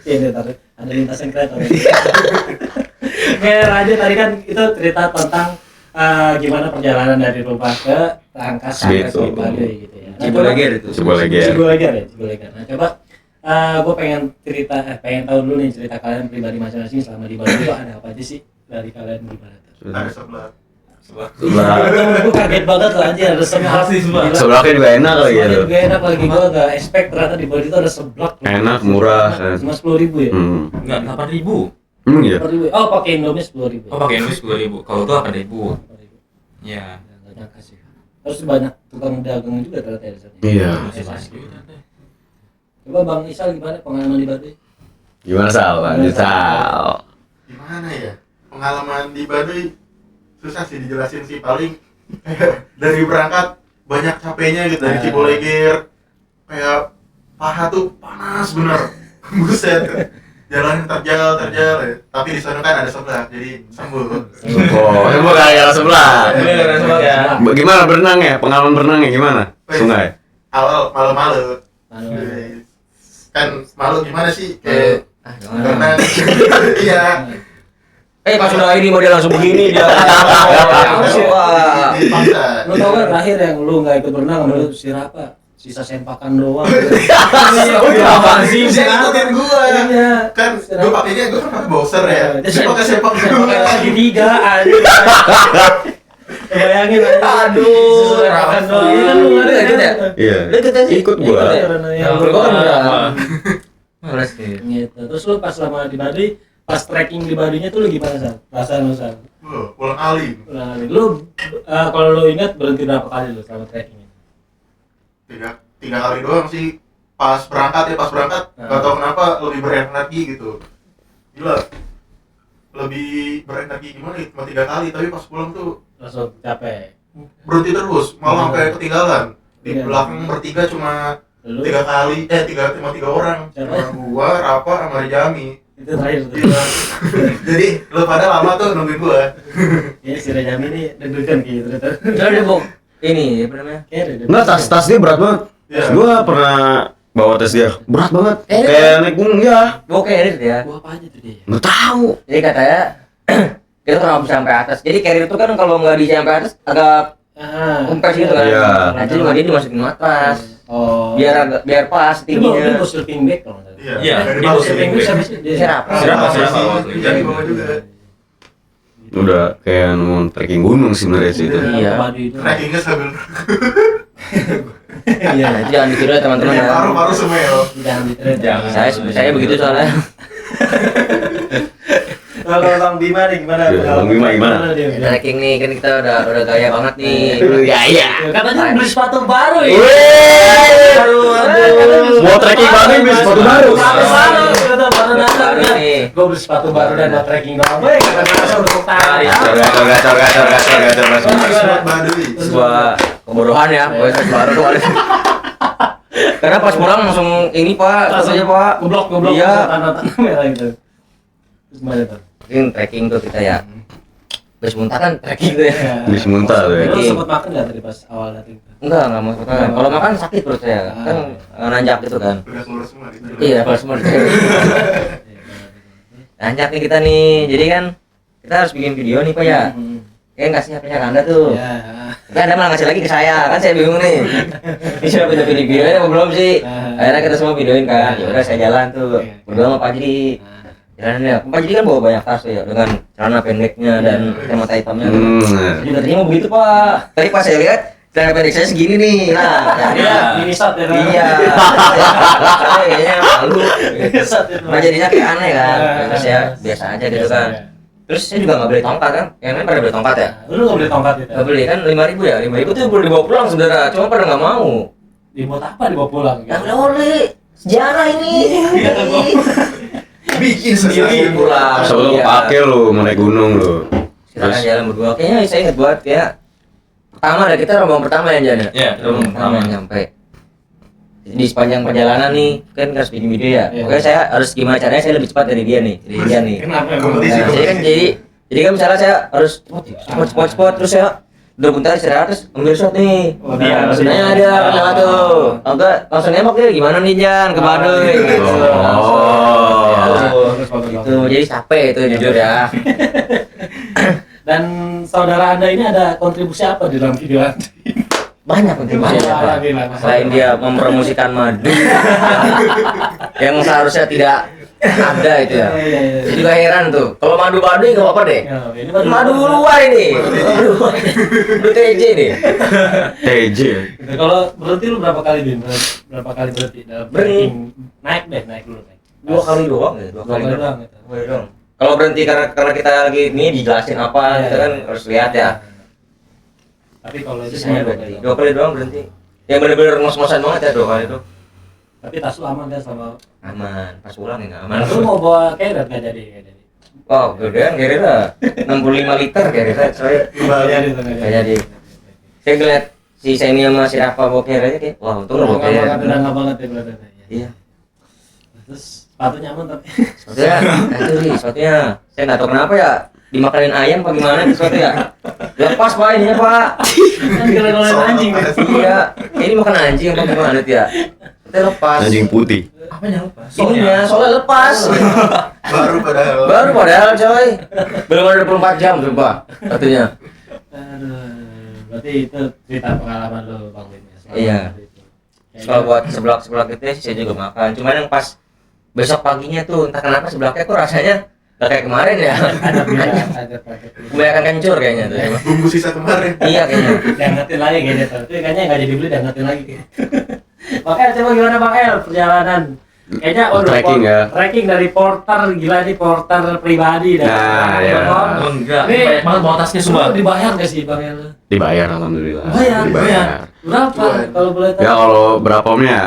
Speaker 2: Ini tadi ada lintasan kereta. Oke, lanjut tadi kan itu cerita tentang gimana perjalanan dari rumah ke Rangkas sampai ke
Speaker 1: Gitu.
Speaker 2: Baduy gitu ya.
Speaker 3: Ciboleger itu.
Speaker 1: Ciboleger.
Speaker 2: Ciboleger ya, Ciboleger. Nah, coba gue pengen pengen tahu dulu nih cerita kalian pribadi masing-masing selama di Baduy itu ada apa aja sih dari kalian gimana tuh?
Speaker 4: Ada sebelah.
Speaker 1: Sebelah,
Speaker 2: Gue kaget banget tuh anjir ada seblak.
Speaker 5: Asli, Sumpah.
Speaker 2: Gila.
Speaker 1: sebelahnya juga enak lagi
Speaker 2: Seblaknya
Speaker 1: gitu.
Speaker 2: juga enak lagi gue gak expect ternyata di Baduy itu ada seblak.
Speaker 1: Enak, murah.
Speaker 2: Cuma 10.000 ya?
Speaker 5: Enggak, 8.000.
Speaker 1: Iya.
Speaker 2: 10.000. Oh pakai Indomie 10.000.
Speaker 5: Oh pakai Indomie 10.000. Kalau itu 8.000. Iya.
Speaker 2: Nggak banyak kasih. Terus banyak tukang dagang juga ternyata ya di sana.
Speaker 1: Iya.
Speaker 2: Coba Bang Isal gimana pengalaman di Baduy?
Speaker 1: Gimana Sal? Lanjut Sal.
Speaker 4: Gimana ya? Pengalaman di Baduy susah sih dijelasin sih, paling dari berangkat banyak capeknya gitu dari Ciboleger, kayak paha tuh panas bener. Buset. Jalan terjal ya. Tapi di sana kan ada sebelah, jadi sembuh.
Speaker 1: Oh, semua kayak sebelah.
Speaker 5: Ya.
Speaker 1: Gimana berenang ya? Pengalaman berenangnya gimana? Sungai.
Speaker 4: Awal malu-malu. Kan malu gimana sih? Kayak berenang. Iya.
Speaker 3: Pas udah ini model langsung begini dia. Wah.
Speaker 4: Dipaksa.
Speaker 2: Lu tau kan terakhir yang lu nggak ikut berenang, lu siapa? Sisa sempakan doang.
Speaker 5: Apaan sih?
Speaker 4: Bisa ikutin gua.
Speaker 2: Iya.
Speaker 4: Kan gua pakainya gua kan pakai boxer ya. Dia pakai sepak
Speaker 2: Sempakan segitiga aja. Bayangin aja.
Speaker 3: Aduh,
Speaker 2: Sempakan doang.
Speaker 3: Raffi.
Speaker 2: Kan lu nggak ada
Speaker 3: Ikut ya?
Speaker 2: kan?
Speaker 1: Iya.
Speaker 3: Ikut aja.
Speaker 1: Ikut gua.
Speaker 2: Yang
Speaker 3: Gua kan udah.
Speaker 5: Apa?
Speaker 3: Males sih.
Speaker 2: Gitu. Terus lu pas lama di Baduy, pas trekking di Baduynya tuh lu gimana San? Perasaan lu San?
Speaker 4: pulang alim.
Speaker 2: Nah, lu kalau lu ingat berhenti berapa kali lu selama trekking?
Speaker 4: Tiga kali doang sih. Pas berangkat nggak tahu kenapa lebih berenergi gitu. Gila. Lebih berenergi gimana ya? Cuma 3 kali, tapi pas pulang tuh
Speaker 2: Langsung capek.
Speaker 4: berhenti terus, malah sampai ketinggalan. Di
Speaker 2: Iya.
Speaker 4: belakang bertiga cuma
Speaker 2: Lu
Speaker 4: 3 kali, cuma 3 orang.
Speaker 2: Siapa?
Speaker 4: Cuma gua, Rafa, sama Rejami.
Speaker 2: itu terakhir tuh.
Speaker 4: Iya. Jadi lu pada lama tuh nungguin gua.
Speaker 2: Ini si Rejami ini deg-degan gitu ternyata.
Speaker 3: Udah dia bawa ini apa namanya?
Speaker 2: Kayak deg-degan.
Speaker 1: Nggak, tas dia berat banget.
Speaker 4: Iya.
Speaker 1: Gua pernah bawa tas dia, berat banget.
Speaker 3: Eh,
Speaker 1: Kayak naik gunung ya.
Speaker 3: Bawa carrier dia.
Speaker 2: Gua apa aja tuh dia?
Speaker 1: Nggak tahu.
Speaker 3: Jadi katanya kita tuh nggak bisa sampai atas. Jadi carrier itu kan kalau nggak diisi sampai atas agak kumpes gitu kan.
Speaker 1: Iya.
Speaker 3: Nah, jadi sama dia dimasukin matras.
Speaker 2: Oh.
Speaker 3: Biar pas
Speaker 2: Dia bawa
Speaker 3: tingginya.
Speaker 2: sleeping bag kalau nggak salah.
Speaker 4: Iya.
Speaker 5: Iya,
Speaker 4: Dari
Speaker 5: dia
Speaker 4: bawah
Speaker 2: Sleeping
Speaker 4: sini.
Speaker 2: bag habis dia.
Speaker 3: Serap.
Speaker 4: Jadi bawa juga.
Speaker 1: Udah kayak mau trekking gunung sih sebenarnya sih itu.
Speaker 3: Iya.
Speaker 2: Baduy itu.
Speaker 4: Trackingnya sambil
Speaker 2: Iya.
Speaker 3: Nah, itu jangan ditiru ya teman-teman ya.
Speaker 4: paru-paru semeo.
Speaker 2: Jangan ditreat.
Speaker 5: Jangan.
Speaker 3: Saya begitu soalnya.
Speaker 2: Kalau Bang Bima nih gimana?
Speaker 1: Iya, Bang Bima gimana?
Speaker 2: dia?
Speaker 3: Trekking nih kan kita udah gaya banget nih.
Speaker 1: Gaya.
Speaker 2: Katanya beli sepatu baru ya.
Speaker 1: Mau trekking baru beli sepatu baru.
Speaker 3: Baru nih.
Speaker 2: Gue beli sepatu baru dan mau trekking doang. Weh, kata masa udah
Speaker 3: Nah,
Speaker 1: Gacor.
Speaker 4: Sobat Baduy.
Speaker 3: Sebuah kebodohan ya, gue baru tuh kali. Karena pas pulang langsung ini pak, aja pak.
Speaker 2: Goblok.
Speaker 3: Iya.
Speaker 2: Tanah merah itu. Terus gimana tuh?
Speaker 3: Mungkin trekking tuh kita ya. Terus muntah kan trekking tuh ya.
Speaker 1: Beli semuntah tuh ya.
Speaker 2: Lu sempet makan nggak tadi pas awal datang?
Speaker 3: Enggak mau makan. Kalau makan sakit perut saya. Kan nanjak gitu kan.
Speaker 4: Udah keluar semua gitu.
Speaker 3: Iya, kalau semua. Nanjak nih kita nih. Jadi kan kita harus bikin video nih pak ya. Kayak ngasih HP-nya ke anda tuh.
Speaker 2: Ya.
Speaker 3: Kan anda malah ngasih lagi ke saya. Kan saya bingung nih. Ini siapa udah videoin apa belum sih? Akhirnya kita semua videoin kan. Ya udah saya jalan tuh. Berdua sama Pak Jiri. Jalan ya. Pak Jiri kan bawa banyak tas tuh ya dengan celana pendeknya dan kacamata hitamnya. Juga terima begitu pak. Tadi pas saya lihat celana pendek saya segini nih. Nah,
Speaker 2: Iya, mini shot ya.
Speaker 3: iya. Kayaknya malu. Nah jadinya kayak aneh kan. Terus ya biasa aja gitu kan. Terus saya juga nggak beli tongkat kan. Yang lain pada beli tongkat ya.
Speaker 2: Lu nggak beli tongkat itu?
Speaker 3: Nggak beli kan 5.000 ya. 5.000 tuh boleh dibawa pulang saudara. Cuma pada nggak mau.
Speaker 2: Dibuat apa dibawa pulang?
Speaker 3: Ya boleh. Sejarah ini.
Speaker 4: Bikin
Speaker 3: Sendiri pulang.
Speaker 1: Siapa lu
Speaker 3: Iya.
Speaker 1: pakai lu mau naik gunung lu.
Speaker 3: Kita kan jalan berdua. Kayaknya saya inget buat ya. Pertama ada kita rombongan pertama yang jalan.
Speaker 5: Iya,
Speaker 3: rombongan pertama yang nyampe. Di sepanjang perjalanan nih kan kita harus bikin video ya.
Speaker 2: Iya.
Speaker 3: Pokoknya saya harus gimana caranya saya lebih cepat dari dia nih. Dari dia nih.
Speaker 2: Kenapa?
Speaker 4: Kompetisi.
Speaker 3: Nah, jadi kan misalnya saya harus cepet terus saya udah bentar istirahat terus ambil shot nih.
Speaker 2: Oh, dia.
Speaker 3: Sebenarnya ada kenapa tuh? Enggak langsung nembak dia gimana nih Jan ke Baduy gitu.
Speaker 1: Oh.
Speaker 3: Itu jadi capek itu jujur ya.
Speaker 2: Dan saudara Anda ini ada kontribusi apa di dalam video Anda?
Speaker 3: Banyak kontribusinya Pak. Selain dia mempromosikan madu yang seharusnya tidak ada itu ya. Saya juga heran tuh. Kalau madu Baduy nggak apa-apa deh.
Speaker 2: Ini
Speaker 3: Madu luar ini. Madu TJ nih.
Speaker 1: TJ.
Speaker 2: Gitu. Kalau berhenti lu berapa kali Bin? Berapa kali berhenti dalam trekking? Naik dulu.
Speaker 3: Dua kali doang ya. Dua kali
Speaker 2: doang. Gitu.
Speaker 3: Dua kali doang. Kalau berhenti karena kita lagi ini dijelasin apa
Speaker 2: Iya,
Speaker 3: kita kan
Speaker 2: iya.
Speaker 3: harus lihat ya.
Speaker 2: Tapi kalau itu
Speaker 3: Sisanya
Speaker 2: cuma
Speaker 3: berhenti. 2 kali doang berhenti. Yang bener-bener ngos-ngosan banget ya 2 kali tuh.
Speaker 2: Tapi tas lu aman kan sama.
Speaker 3: Aman, pas pulang ya nggak aman.
Speaker 2: Nah, lu mau bawa carrier nggak jadi? Nggak jadi.
Speaker 3: Wow, gedean Gerida 65 liter Gerida, soalnya
Speaker 2: Nggak jadi tuh, nggak
Speaker 3: nggak jadi. Saya ngeliat si Semi sama si Rafa bawa Gerida kayak, wah untung lo bawa Gerida.
Speaker 2: Nggak banget ya berarti.
Speaker 3: Iya.
Speaker 2: Terus sepatunya aman tapi.
Speaker 3: Sepatunya, itu sih sepatunya. Saya nggak tahu kenapa ya dimakanin ayam apa gimana nih sepatu ya. Lepas pak ininya pak.
Speaker 2: Kan kalau anjing.
Speaker 3: Iya, ini makan anjing apa gimana tuh ya? Kita lepas.
Speaker 1: Anjing putih.
Speaker 5: Apa yang lupa?
Speaker 3: Ininya, soalnya lepas.
Speaker 4: Baru padahal.
Speaker 3: Baru padahal coy. Belum ada 24 jam sumpah sepatunya.
Speaker 2: Aduh, berarti itu cerita pengalaman lo Bang Win.
Speaker 3: Iya. Kalau buat seblak-seblak gitu sih saya juga makan. Cuman yang pas besok paginya tuh entah kenapa seblaknya kok rasanya gak kayak kemarin ya.
Speaker 2: Ada beda, ada paket.
Speaker 3: Kebanyakan kencur kayaknya tuh.
Speaker 4: Bumbu sisa kemarin.
Speaker 3: Iya kayaknya.
Speaker 2: Diangetin lagi kayaknya tuh. Tapi kayaknya nggak jadi beli diangetin lagi. Bang El, coba gimana Bang El perjalanan? Kayaknya
Speaker 1: Trekking ya.
Speaker 2: Trekking dari porter, gila nih porter pribadi dan
Speaker 1: Nah, ya.
Speaker 5: Oh, enggak.
Speaker 2: Nih,
Speaker 5: Banyak banget bawa tasnya semua.
Speaker 2: Lu dibayar gak sih Bang El?
Speaker 1: Dibayar alhamdulillah.
Speaker 2: Bayar. Berapa kalau boleh tahu?
Speaker 1: Ya kalau berapa omnya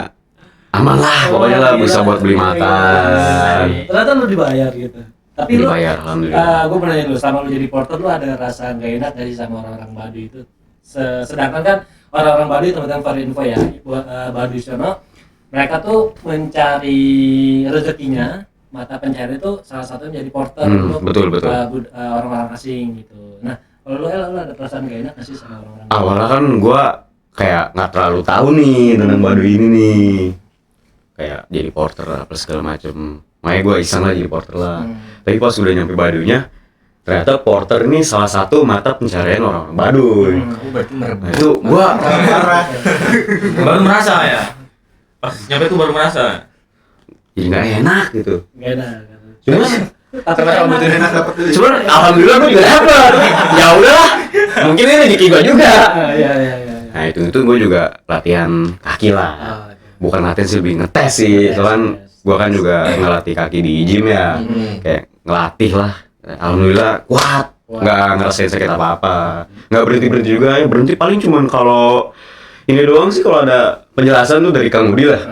Speaker 1: aman lah, pokoknya lah bisa buat beli makan.
Speaker 2: Ternyata lu dibayar gitu. Tapi lu
Speaker 1: Dibayar alhamdulillah.
Speaker 2: gue pernah nanya dulu, sama lu jadi porter lu ada rasa gak enak gak sih sama orang-orang Baduy itu? Sedangkan kan orang-orang Baduy, teman-teman for info ya, Baduy sono, mereka tuh mencari rezekinya, mata pencarian itu salah satunya menjadi porter untuk
Speaker 1: betul.
Speaker 2: orang-orang asing gitu. Nah, kalau lu ada perasaan gak enak gak sih sama orang-orang?
Speaker 1: Awalnya kan gua kayak nggak terlalu tahu nih tentang Baduy ini nih. Kayak jadi porter apa segala macem. Makanya gua iseng lah jadi porter lah. Tapi pas udah nyampe Baduynya, ternyata porter ini salah satu mata pencarian orang-orang Baduy.
Speaker 3: Berarti
Speaker 1: Nah, itu gua
Speaker 5: Baru merasa ya. Pas nyampe tuh baru merasa.
Speaker 1: jadi nggak enak gitu.
Speaker 2: Gak enak.
Speaker 1: Cuman
Speaker 2: Tapi
Speaker 4: Kalau betul enak dapet tuh.
Speaker 1: cuman alhamdulillah gua juga dapet. Ya udahlah, mungkin ini rezeki gua juga.
Speaker 2: Iya.
Speaker 1: Nah itu gua juga latihan kaki lah. Bukan latihan sih, lebih ngetes sih. Soalnya gua kan juga ngelatih kaki di gym ya. Kayak ngelatih lah. Alhamdulillah kuat. Nggak ngerasain sakit apa-apa. Nggak berhenti juga ya. Berhenti paling cuman kalau ini doang sih, kalau ada penjelasan tuh dari Kang Budi lah.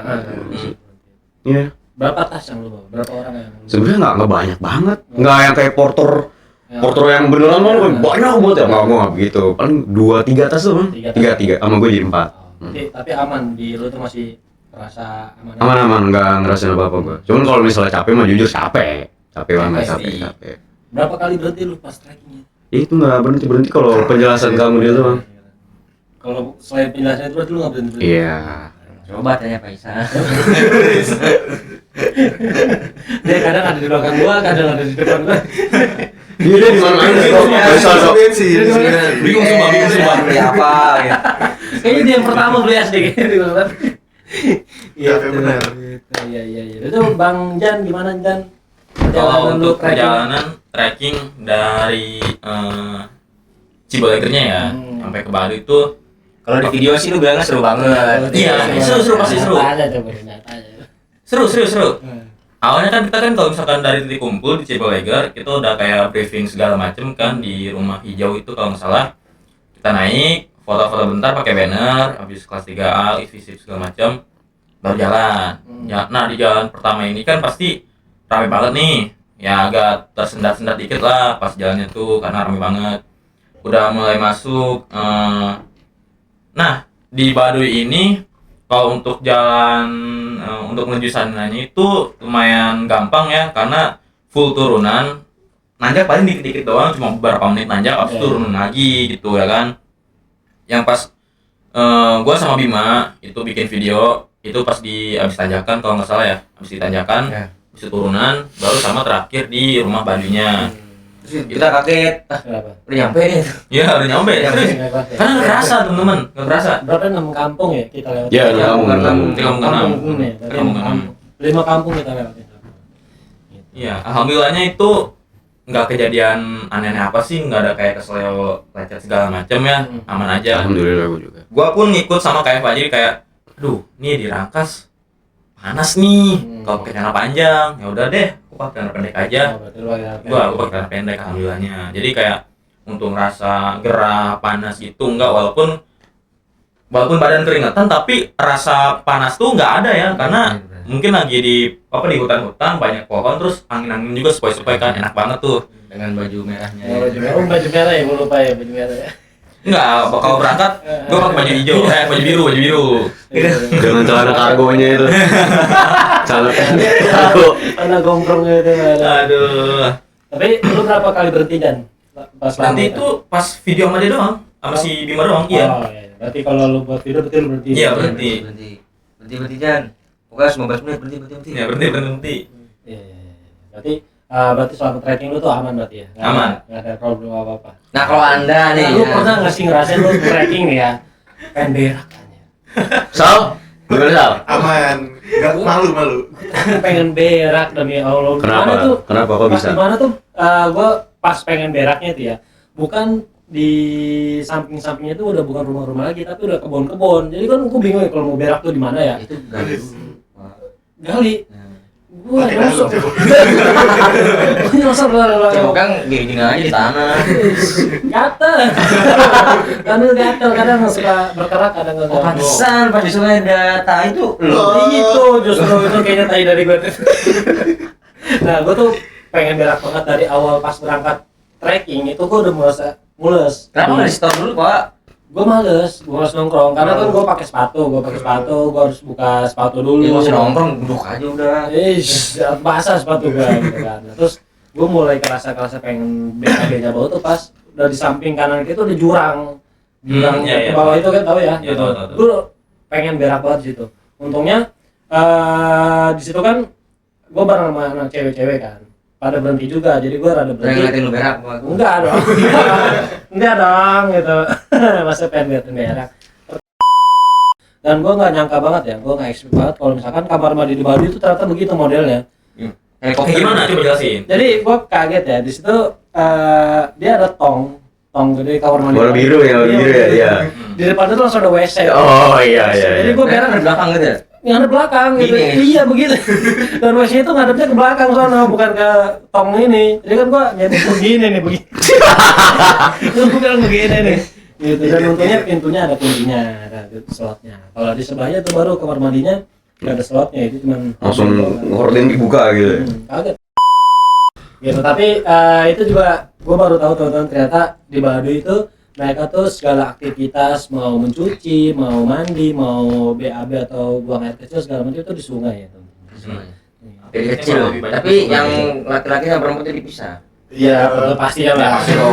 Speaker 1: Iya.
Speaker 2: Berapa tas yang lu bawa? Berapa orang yang lu?
Speaker 1: Sebenarnya nggak banyak banget. Nggak yang kayak porter yang beneran mah banyak banget ya. Nggak begitu. Paling 2-3 tas tuh bang. 3 sama gue jadi 4.
Speaker 2: Tapi aman di lu tuh masih rasa aman.
Speaker 1: Aman, nggak ngerasain apa-apa gue. Cuman kalau misalnya capek mah jujur capek banget, capek.
Speaker 2: Berapa kali berhenti lu pas trekkingnya?
Speaker 1: Itu nggak berhenti kalau penjelasan kamu dia tuh bang.
Speaker 2: Kalau selain penjelasan itu berarti lu nggak berhenti?
Speaker 1: Iya.
Speaker 3: coba tanya Pak Isa.
Speaker 2: Dia kadang ada di belakang gua, kadang ada di depan gua.
Speaker 1: Dia di mana-mana kok. Besok
Speaker 5: Bingung semua.
Speaker 3: Beli apa gitu.
Speaker 2: Kayaknya dia yang pertama beli SD kayaknya di belakang.
Speaker 4: Iya, benar.
Speaker 2: Iya. Itu Bang Jan gimana Jan?
Speaker 5: Kalau untuk
Speaker 2: trekking?
Speaker 5: perjalanan trekking dari Cibolegernya ya sampai ke Bali itu
Speaker 3: Kalau di video sih lu bilangnya seru banget.
Speaker 5: Iya, seru pasti seru.
Speaker 2: Nyata aja coba nyata aja.
Speaker 5: Seru. Awalnya kan kita kan kalau misalkan dari titik kumpul di Ciboleger kita udah kayak briefing segala macem kan di rumah hijau itu kalau nggak salah. Kita naik, foto-foto bentar pakai banner, habis kelas 3A, visip segala macam, baru jalan. Ya, nah di jalan pertama ini kan pasti rame banget nih. Ya agak tersendat-sendat dikit lah pas jalannya tuh karena rame banget. Udah mulai masuk. Nah di Baduy ini kalau untuk jalan untuk menuju sananya itu lumayan gampang ya karena full turunan. Nanjak paling dikit-dikit doang, cuma beberapa menit nanjak, habis itu turun lagi gitu ya kan. Yang pas gua sama Bima itu bikin video itu pas di abis tanjakan kalau nggak salah ya, abis di tanjakan, abis turunan, baru sama terakhir di rumah Baduynya.
Speaker 3: Kita kaget.
Speaker 2: Berapa?
Speaker 3: Udah nyampe nih.
Speaker 5: Iya udah nyampe, serius. Karena nggak kerasa teman-teman, nggak kerasa.
Speaker 2: Berapa 6 kampung ya kita lewat?
Speaker 1: Ya, 6 kampung.
Speaker 5: 3 kampung.
Speaker 2: Ya, berarti 6 kampung. 5 kampung kita lewat itu.
Speaker 5: Iya, alhamdulillahnya itu nggak kejadian aneh-aneh apa sih, nggak ada kayak kesleo lecet segala macam ya, aman aja.
Speaker 1: Alhamdulillah gue juga.
Speaker 5: Gua pun ngikut sama kayak Fajri kayak, aduh, nih di Rangkas panas nih, kalau pakai celana panjang, ya udah deh, gua pakai celana pendek aja.
Speaker 2: Oh, berarti lu agak-
Speaker 5: Gua pakai celana pendek alhamdulillahnya. Jadi kayak untuk rasa gerah panas gitu enggak, walaupun badan keringetan tapi rasa panas tuh nggak ada ya, karena mungkin lagi di hutan-hutan banyak pohon, terus angin juga sepoi-sepoi kan, enak banget tuh.
Speaker 3: Dengan baju merahnya.
Speaker 2: Baju merah ya, gue lupa ya baju merah ya.
Speaker 5: Enggak, kalau berangkat gue pakai baju hijau, baju biru.
Speaker 1: Dengan celana kargonya itu. Celana pendek kargo.
Speaker 2: Ada gombrong gitu.
Speaker 5: Aduh.
Speaker 2: Tapi lu berapa kali berhenti Dan? Pas
Speaker 5: Nanti itu pas video sama dia doang, sama si Bima doang, iya.
Speaker 2: Oh, iya. Berarti kalau lu buat video berarti lu berhenti.
Speaker 5: Iya, berhenti.
Speaker 3: Berhenti Jan. Pokoknya 15 menit berhenti.
Speaker 5: Ya, berhenti.
Speaker 2: Iya. Berarti selama trekking lu tuh aman berarti ya?
Speaker 5: Aman.
Speaker 2: Nggak ada problem apa-apa.
Speaker 3: Nah, kalau Anda nih,
Speaker 2: Nah, lu pernah nggak sih ngerasain lu trekking nih ya? Pengen berak kan ya?
Speaker 1: Sal, gimana Sal?
Speaker 4: Aman, nggak malu.
Speaker 2: Pengen berak demi Allah.
Speaker 1: Kenapa?
Speaker 2: Gimana tuh?
Speaker 1: Kenapa kok bisa?
Speaker 2: Gimana tuh? Gua pas pengen beraknya itu ya, bukan di samping-sampingnya itu udah bukan rumah-rumah lagi, tapi udah kebun-kebun. Jadi kan gua bingung ya kalau mau berak tuh di mana ya?
Speaker 3: itu gali.
Speaker 2: Gali. Gua
Speaker 4: Pakai
Speaker 2: nyosor.
Speaker 4: dalam,
Speaker 2: Gua nyosor lah.
Speaker 3: Coba kan gini aja di tanah.
Speaker 2: Gatel. Kadang suka berkerak, kadang enggak.
Speaker 3: Oh, pantesan pas di sungai ada tai itu.
Speaker 2: Itu justru itu kayaknya tai dari gue. Nah, gue tuh pengen berak banget dari awal pas berangkat trekking itu gue udah mules.
Speaker 3: Kenapa nggak di stop dulu, Pak?
Speaker 2: Gue males nongkrong karena kan gue pakai sepatu, gue harus buka sepatu dulu.
Speaker 3: Dia masih nongkrong, duduk aja udah.
Speaker 2: Basah sepatu gue gitu kan. Nah, terus gue mulai kerasa pengen BAB-nya bau tuh pas udah di samping kanan itu udah jurang
Speaker 5: Iya,
Speaker 2: ke bawah itu kan tahu ya.
Speaker 5: Iya,
Speaker 2: Gitu.
Speaker 5: tahu.
Speaker 2: Gue pengen berak banget di situ. Untungnya di situ kan gue bareng sama anak cewek-cewek kan. Pada berhenti juga, jadi gue rada
Speaker 3: Pengen
Speaker 2: berhenti.
Speaker 3: ngeliatin lu berak, Pak.
Speaker 2: Enggak dong, enggak dong gitu. Masa pengen ngeliatin berak. Dan gue nggak nyangka banget ya, gue nggak expect banget kalau misalkan kamar mandi di Baduy itu ternyata begitu modelnya.
Speaker 3: Helikopter
Speaker 5: Gimana? Coba jelasin.
Speaker 2: Jadi gue kaget ya, di situ dia ada tong gede kamar mandi.
Speaker 1: Warna biru ya, warna biru ya, iya.
Speaker 2: Di depan itu langsung ada WC.
Speaker 1: Oh iya iya.
Speaker 2: Jadi
Speaker 1: iya.
Speaker 2: gue berak
Speaker 3: di belakang gitu ya?
Speaker 2: yang ada belakang gitu.
Speaker 3: Gini.
Speaker 2: Iya begitu. Dan WC itu ngadepnya ke belakang sono, bukan ke tong ini. Jadi kan gua nyedot begini nih begini. Terus gua bilang begini nih. Gitu. Dan untungnya pintunya ada kuncinya, ada slotnya. Kalau di sebelahnya tuh baru kamar mandinya nggak ada slotnya, itu cuma
Speaker 1: Langsung horden dibuka gitu.
Speaker 2: kaget. Gitu. Tapi itu juga gua baru tahu teman-teman, ternyata di Baduy itu mereka tuh segala aktivitas mau mencuci, mau mandi, mau BAB atau buang air kecil segala macam itu di sungai ya teman-teman.
Speaker 3: Dari kecil.
Speaker 5: Lebih banyak
Speaker 3: Tapi
Speaker 5: di sungai.
Speaker 3: yang laki-laki sama perempuan itu dipisah.
Speaker 2: Iya, pasti ya lah.
Speaker 3: Pasti dong.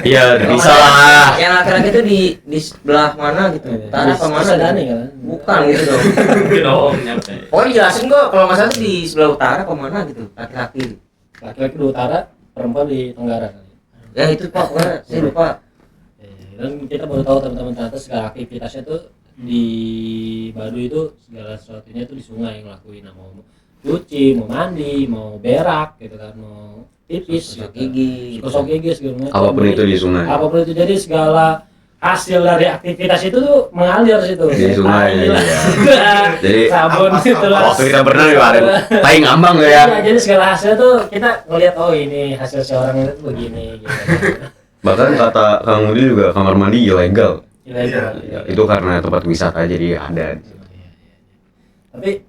Speaker 1: Iya, bisa lah.
Speaker 3: Yang laki-laki itu di sebelah mana gitu? Tanah apa mana?
Speaker 2: Sadani kan?
Speaker 3: Bukan gitu dong.
Speaker 5: Mungkin dong, nyampe.
Speaker 3: Pokoknya jelasin kok kalau nggak salah di sebelah utara apa mana gitu, laki-laki.
Speaker 2: Laki-laki di utara, perempuan di tenggara kali.
Speaker 3: Ya itu Pak, pokoknya saya lupa.
Speaker 2: Dan kita baru tahu teman-teman ternyata segala aktivitasnya tuh di Baduy itu segala sesuatunya tuh di sungai ngelakuin, mau cuci, mau mandi, mau berak gitu kan, mau pipis,
Speaker 3: Gosok gigi.
Speaker 2: gosok gigi segala macam.
Speaker 1: Apapun itu di sungai.
Speaker 2: Apapun itu, jadi segala hasil dari aktivitas itu tuh mengalir situ
Speaker 1: Di sungai,
Speaker 2: Tai lah.
Speaker 1: Jadi,
Speaker 2: sabun gitu lah.
Speaker 1: Waktu kita berenang kemarin, tai ngambang tuh ya.
Speaker 2: Iya, jadi segala hasil tuh kita ngelihat, oh ini hasil seorang itu begini gitu.
Speaker 1: Bahkan kata Kang Udi juga kamar mandi ilegal.
Speaker 2: Ilegal.
Speaker 1: Ya, itu karena tempat wisata jadi ada.
Speaker 2: Tapi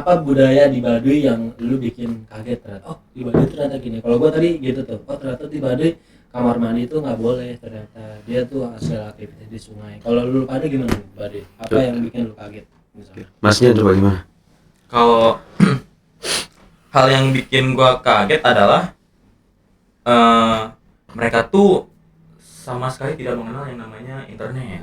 Speaker 2: apa budaya di Baduy yang lu bikin kaget ternyata? Oh, di Baduy ternyata gini. Kalau gua tadi gitu tuh. Oh, ternyata di Baduy kamar mandi itu nggak boleh ternyata. Dia tuh hasil aktivitas di sungai. Kalau lu pada gimana di Baduy? Apa yang bikin lu kaget misalnya?
Speaker 1: Masnya coba gimana?
Speaker 5: Kalau hal yang bikin gua kaget adalah mereka tuh sama sekali tidak mengenal yang namanya internet.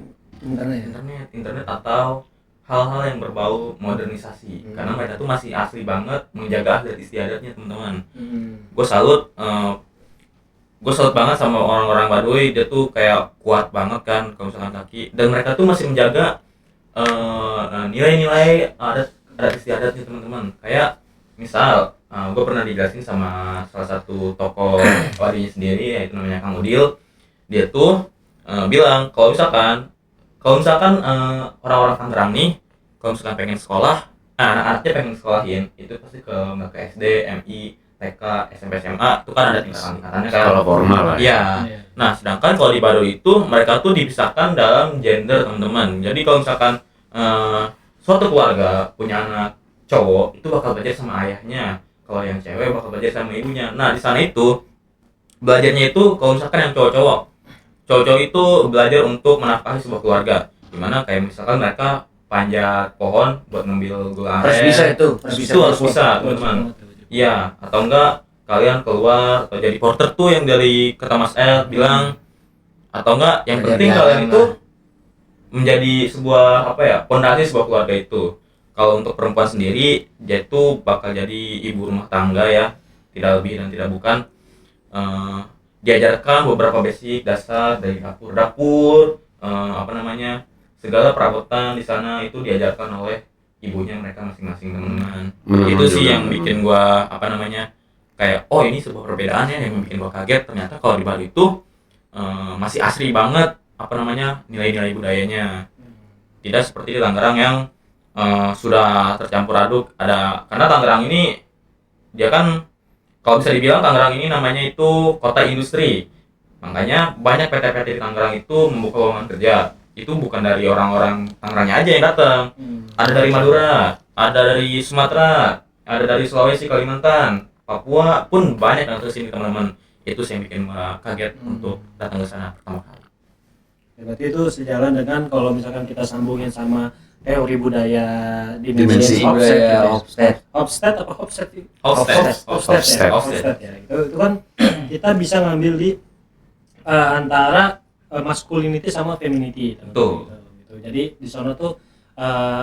Speaker 5: Internet atau hal-hal yang berbau modernisasi. Karena mereka tuh masih asli banget menjaga adat istiadatnya, teman-teman. Gue salut banget sama orang-orang Baduy. Dia tuh kayak kuat banget kan kalau misalkan kaki, dan mereka tuh masih menjaga nilai-nilai adat istiadatnya, teman-teman. Kayak misal gue pernah dijelasin sama salah satu tokoh Baduy sendiri, yaitu namanya Kang Udil. Dia tuh bilang kalau misalkan orang-orang Tangerang nih, kalau misalkan pengen sekolah, anak-anaknya pengen sekolahin, itu pasti ke SD, MI, TK, SMP, SMA itu kan ada tingkatan-tingkatannya kan.
Speaker 1: Sekolah formal lah.
Speaker 5: Iya. Nah, sedangkan kalau di Baduy itu mereka tuh dipisahkan dalam gender, teman-teman. Jadi kalau misalkan suatu keluarga punya anak cowok itu bakal belajar sama ayahnya. Kalau yang cewek bakal belajar sama ibunya. Nah, di sana itu belajarnya itu kalau misalkan yang cowok-cowok itu belajar untuk menafkahi sebuah keluarga. Dimana kayak misalkan mereka panjat pohon buat ngambil gula aren.
Speaker 6: Harus bisa itu.
Speaker 5: Itu harus bisa, teman-teman. Iya, atau enggak kalian keluar atau jadi porter tuh yang dari kata Mas El bilang, atau enggak yang
Speaker 6: Kerja
Speaker 5: penting
Speaker 6: di
Speaker 5: kalian
Speaker 6: alam
Speaker 5: itu menjadi sebuah pondasi sebuah keluarga itu. Kalau untuk perempuan sendiri dia itu bakal jadi ibu rumah tangga ya, tidak lebih dan tidak bukan. Diajarkan beberapa basic dasar dari dapur, segala perabotan di sana itu diajarkan oleh ibunya mereka masing-masing, teman-teman. Itu sih yang bikin gua kayak oh ini sebuah perbedaan ya, yang bikin gua kaget. Ternyata kalau di Bali itu masih asri banget nilai-nilai budayanya, tidak seperti di Tangerang yang sudah tercampur aduk. Karena Tangerang ini dia kan kalau bisa dibilang Tangerang ini namanya itu kota industri, makanya banyak PT-PT di Tangerang itu membuka lowongan kerja. Itu bukan dari orang-orang Tangerangnya aja yang datang, ada dari Madura, ada dari Sumatera, ada dari Sulawesi, Kalimantan, Papua pun banyak yang kesini, teman-teman. Itu sih yang bikin gua kaget untuk datang ke sana pertama kali.
Speaker 2: Berarti itu sejalan dengan kalau misalkan kita sambungin sama teori budaya
Speaker 1: Dimensi
Speaker 2: Hofstede apa Hofstede?
Speaker 5: Hofstede.
Speaker 2: Ya. Itu kan kita bisa ngambil di antara masculinity sama femininity.
Speaker 5: Betul.
Speaker 2: Gitu. Jadi di sana tuh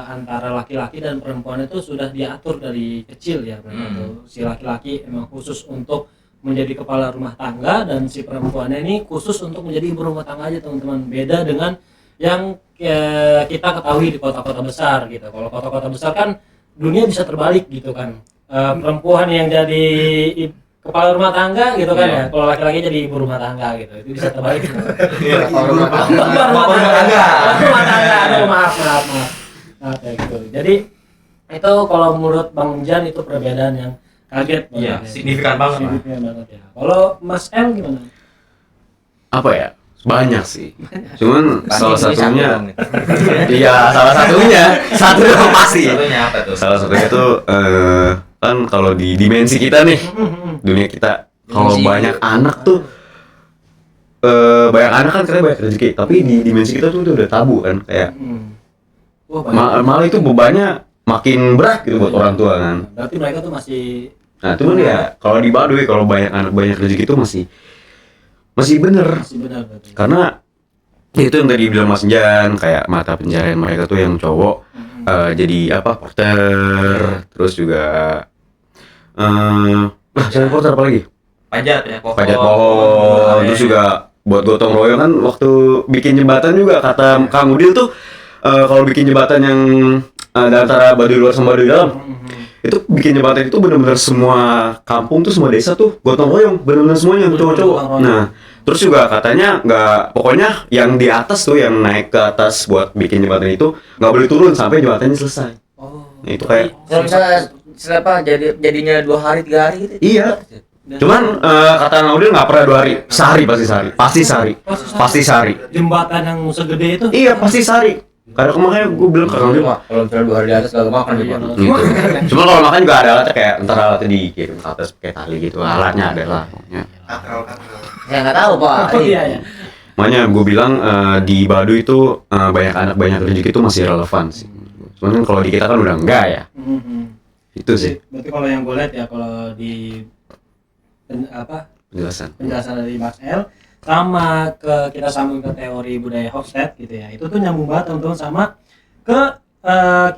Speaker 2: antara laki-laki dan perempuan itu sudah diatur dari kecil ya. Tuh. Si laki-laki emang khusus untuk menjadi kepala rumah tangga dan si perempuannya ini khusus untuk menjadi ibu rumah tangga aja, teman-teman. Beda dengan yang kita ketahui di kota-kota besar gitu. Kalau kota-kota besar kan dunia bisa terbalik gitu kan. Perempuan yang jadi kepala rumah tangga gitu kan ya. Kalau laki-laki jadi ibu rumah tangga gitu. Itu bisa terbalik.
Speaker 6: Rumah tangga.
Speaker 2: Rumah tangga. Aduh, maaf. Nah, kayak gitu. Jadi itu kalau menurut Bang Jan itu perbedaan yang kaget.
Speaker 5: Iya, signifikan banget.
Speaker 2: Signifikan banget ya. Kalau Mas El gimana?
Speaker 1: Apa ya? Banyak sih. Cuman salah
Speaker 3: Pasti
Speaker 1: satunya
Speaker 3: sambung.
Speaker 1: iya, salah satunya satu yang pasti.
Speaker 5: Satunya apa tuh?
Speaker 1: Salah satunya tuh kan kalau di dimensi kita nih, dunia kita, kalau
Speaker 6: Dimensi.
Speaker 1: banyak anak tuh banyak anak kan katanya banyak rezeki, tapi di dimensi kita tuh udah tabu kan, kayak
Speaker 2: Wah, banyak.
Speaker 1: malah itu bebannya makin berat gitu buat orang tua kan.
Speaker 2: Berarti mereka tuh masih
Speaker 1: Nah, cuman ya kalau di Baduy kalau banyak anak banyak rezeki itu masih bener.
Speaker 2: masih benar berarti.
Speaker 1: Karena ya itu yang tadi bilang Mas Jan, kayak mata pencarian mereka tuh yang cowok jadi porter, terus juga selain porter apa lagi?
Speaker 5: Panjat pohon.
Speaker 1: Panjat pohon, terus juga buat gotong royong kan waktu bikin jembatan juga kata Kang Udil tuh kalau bikin jembatan yang antara Baduy luar sama Baduy dalam itu bikin jembatan itu benar-benar semua kampung tuh, semua desa tuh gotong royong, benar-benar semuanya cowok-cowok. Nah, terus juga katanya pokoknya yang di atas tuh yang naik ke atas buat bikin jembatan itu nggak boleh turun sampai jembatannya selesai. Nah, itu kayak
Speaker 3: Kalau misalnya jadinya 2 hari 3 hari gitu.
Speaker 1: iya. Cuman kata Kang Udil nggak pernah 2 hari, sehari pasti sehari.
Speaker 2: Jembatan yang segede itu.
Speaker 1: Iya pasti sehari. Karena makanya gue bilang ke Kang Udil
Speaker 3: Kalau misalnya 2 hari di atas gak makan gitu.
Speaker 1: gitu. Cuma kalau makan juga ada alatnya, kayak ntar alatnya dikirim ke atas pakai tali gitu, alatnya ada lah pokoknya.
Speaker 4: Katral.
Speaker 3: Saya nggak tahu Pak.
Speaker 2: Oh iya ya.
Speaker 1: Makanya gue bilang di Baduy itu banyak anak banyak rezeki itu masih relevan sih. Cuman kan kalau di kita kan udah enggak ya. Itu sih
Speaker 2: Berarti kalau yang gue lihat ya, kalau di
Speaker 1: penjelasan.
Speaker 2: penjelasan dari Mas El sama kita sambung ke teori budaya Hofstede gitu ya, itu tuh nyambung banget teman-teman sama ke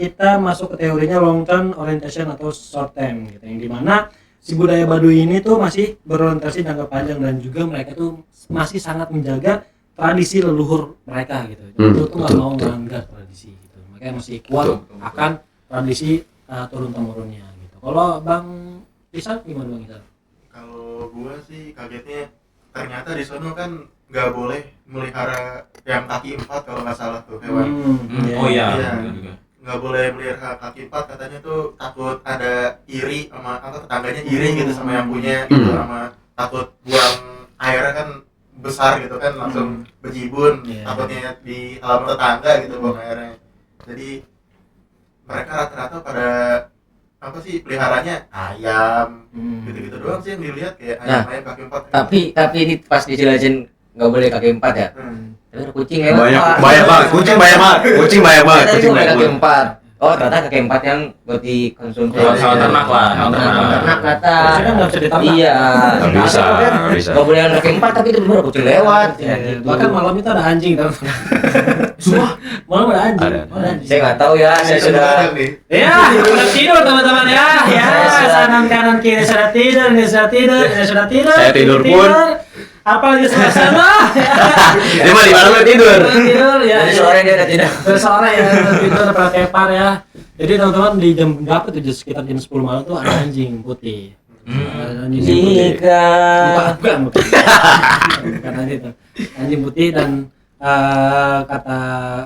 Speaker 2: kita masuk ke teorinya long term orientation atau short term gitu, yang dimana si budaya Baduy ini tuh masih berorientasi jangka panjang dan juga mereka tuh masih sangat menjaga tradisi leluhur mereka gitu. Itu tuh nggak mau melanggar tradisi gitu, makanya masih kuat akan tradisi turun temurunnya gitu. Kalau Bang Rizal gimana Bang Rizal?
Speaker 4: Kalau gua sih kagetnya ternyata di sono kan nggak boleh melihara yang kaki 4 kalau nggak salah tuh hewan.
Speaker 5: Oh iya.
Speaker 4: Iya.
Speaker 5: betul juga.
Speaker 4: nggak boleh melihara kaki empat, katanya tuh takut ada iri sama apa tetangganya iri gitu sama yang punya gitu, sama takut buang airnya kan besar gitu kan langsung bejibun, takutnya di halaman tetangga gitu buang airnya. Jadi mereka rata-rata pada apa sih peliharanya ayam gitu-gitu doang sih yang dilihat, kayak ayam kaki empat.
Speaker 3: Tapi ini pas dijelasin nggak boleh kaki empat ya. Tapi ada kucing lewat.
Speaker 1: Banyak banget, kucing banyak banget. Kucing banyak banget.
Speaker 3: Kucing kaki empat. Oh ternyata kaki empat yang buat dikonsumsi.
Speaker 5: Hewan ternak lah, hewan
Speaker 3: Ternak kata.
Speaker 2: Harusnya kan nggak bisa diternak.
Speaker 3: Iya.
Speaker 1: Nggak bisa, nggak bisa.
Speaker 3: Nggak boleh yang kaki empat tapi itu bener kucing lewat.
Speaker 2: Ya, bahkan malam itu ada anjing tau. Semua malam ada anjing.
Speaker 1: Ada.
Speaker 2: Malam ada anjing.
Speaker 3: Saya nggak tahu ya. Saya sudah.
Speaker 2: Ya, sudah tidur teman-teman ya. Ya, kanan kiri sudah tidur, ini sudah tidur, ini sudah tidur.
Speaker 1: Saya tidur pun.
Speaker 2: Apalagi sama-sama.
Speaker 1: Dia mah di mana tidur.
Speaker 2: Tidur ya.
Speaker 3: Jadi sore dia udah tidak.
Speaker 2: Terus sore ya, tidur pada kepar ya. Jadi teman-teman di jam berapa tuh? Sekitar jam 10 malam tuh ada anjing putih. Ada anjing putih. Bukan anjing itu. Anjing putih dan kata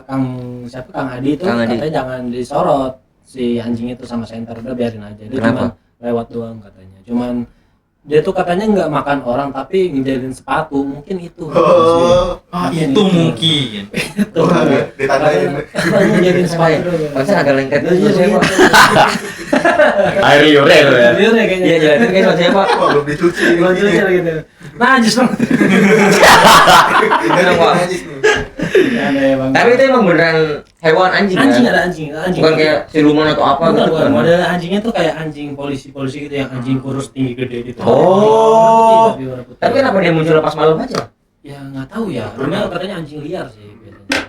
Speaker 2: Kang Adi itu katanya jangan disorot si anjing itu sama senter, udah biarin aja. Dia cuma lewat doang katanya. Cuman dia tuh katanya nggak makan orang tapi ngejalin sepatu, mungkin itu.
Speaker 5: Itu mungkin.
Speaker 2: Tuh,
Speaker 4: ditandain.
Speaker 2: ngejalin sepatu.
Speaker 3: Masa agak lengket dulu saya Pak.
Speaker 1: Air liur ya.
Speaker 2: Liur ya kayaknya.
Speaker 3: Iya jelasin guys maksudnya Pak.
Speaker 4: Wah, belum dicuci
Speaker 2: Lanjut aja gitu. Nah, justru
Speaker 3: Tenang, Pak. Tapi itu emang beneran hewan anjing kan?
Speaker 2: anjing, ada anjing.
Speaker 3: Bukan kayak siluman atau apa
Speaker 2: Bukan,
Speaker 3: gitu
Speaker 2: bukan.
Speaker 3: kan?
Speaker 2: Model anjingnya tuh kayak anjing polisi gitu yang anjing kurus tinggi gede gitu.
Speaker 3: Oh.
Speaker 2: Tapi warna putih.
Speaker 3: Tapi kenapa dia muncul pas malam aja?
Speaker 2: Ya nggak tahu ya. Karena katanya anjing liar sih biasanya.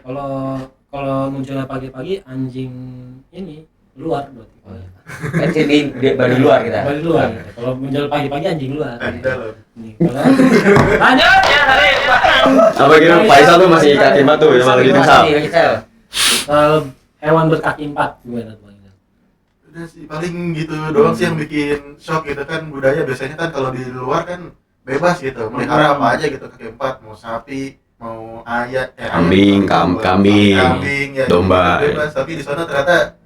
Speaker 2: Kalau munculnya pagi-pagi anjing ini luar berarti.
Speaker 3: Kan sini di baru luar kita.
Speaker 2: Balik luar. Kalau muncul pagi-pagi anjing luar.
Speaker 4: di dalam.
Speaker 2: Nih, lanjut ya tadi.
Speaker 1: Apa gitu? Faisal tuh masih kaki empat tuh, malah ditusap.
Speaker 2: Kalau hewan berkaki empat gimana tuh?
Speaker 4: Udah sih paling gitu doang sih yang bikin shock gitu kan. Budaya biasanya kan kalau di luar kan bebas gitu, melihara apa aja gitu, kaki empat, mau sapi, mau
Speaker 1: Kambing, kambing,
Speaker 4: ya,
Speaker 1: domba.
Speaker 4: bebas. Tapi di sana ternyata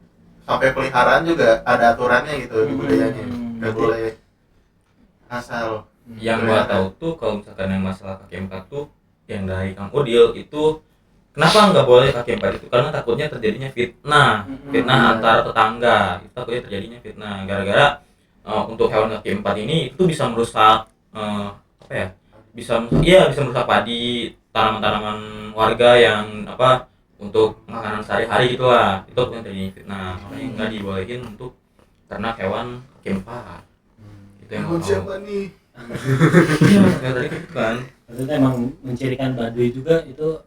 Speaker 4: sampai peliharaan juga ada aturannya gitu di budayanya, nggak boleh asal.
Speaker 5: Yang gua tahu tuh kalau misalkan yang masalah kaki empat tuh yang dari Kang Udil itu kenapa nggak boleh kaki empat itu, karena takutnya terjadinya fitnah antar tetangga, itu takutnya terjadinya fitnah gara-gara untuk hewan kaki empat ini itu bisa merusak apa ya, bisa merusak padi, tanaman-tanaman warga yang apa untuk makanan sehari-hari gitu lah, itu takutnya terjadi fitnah, makanya nggak dibolehin untuk ternak hewan kaki empat. Itu yang
Speaker 4: Hewan
Speaker 5: gua tahu.
Speaker 4: siapa nih?
Speaker 5: Ya tadi kan
Speaker 2: Maksudnya emang mencirikan Baduy juga itu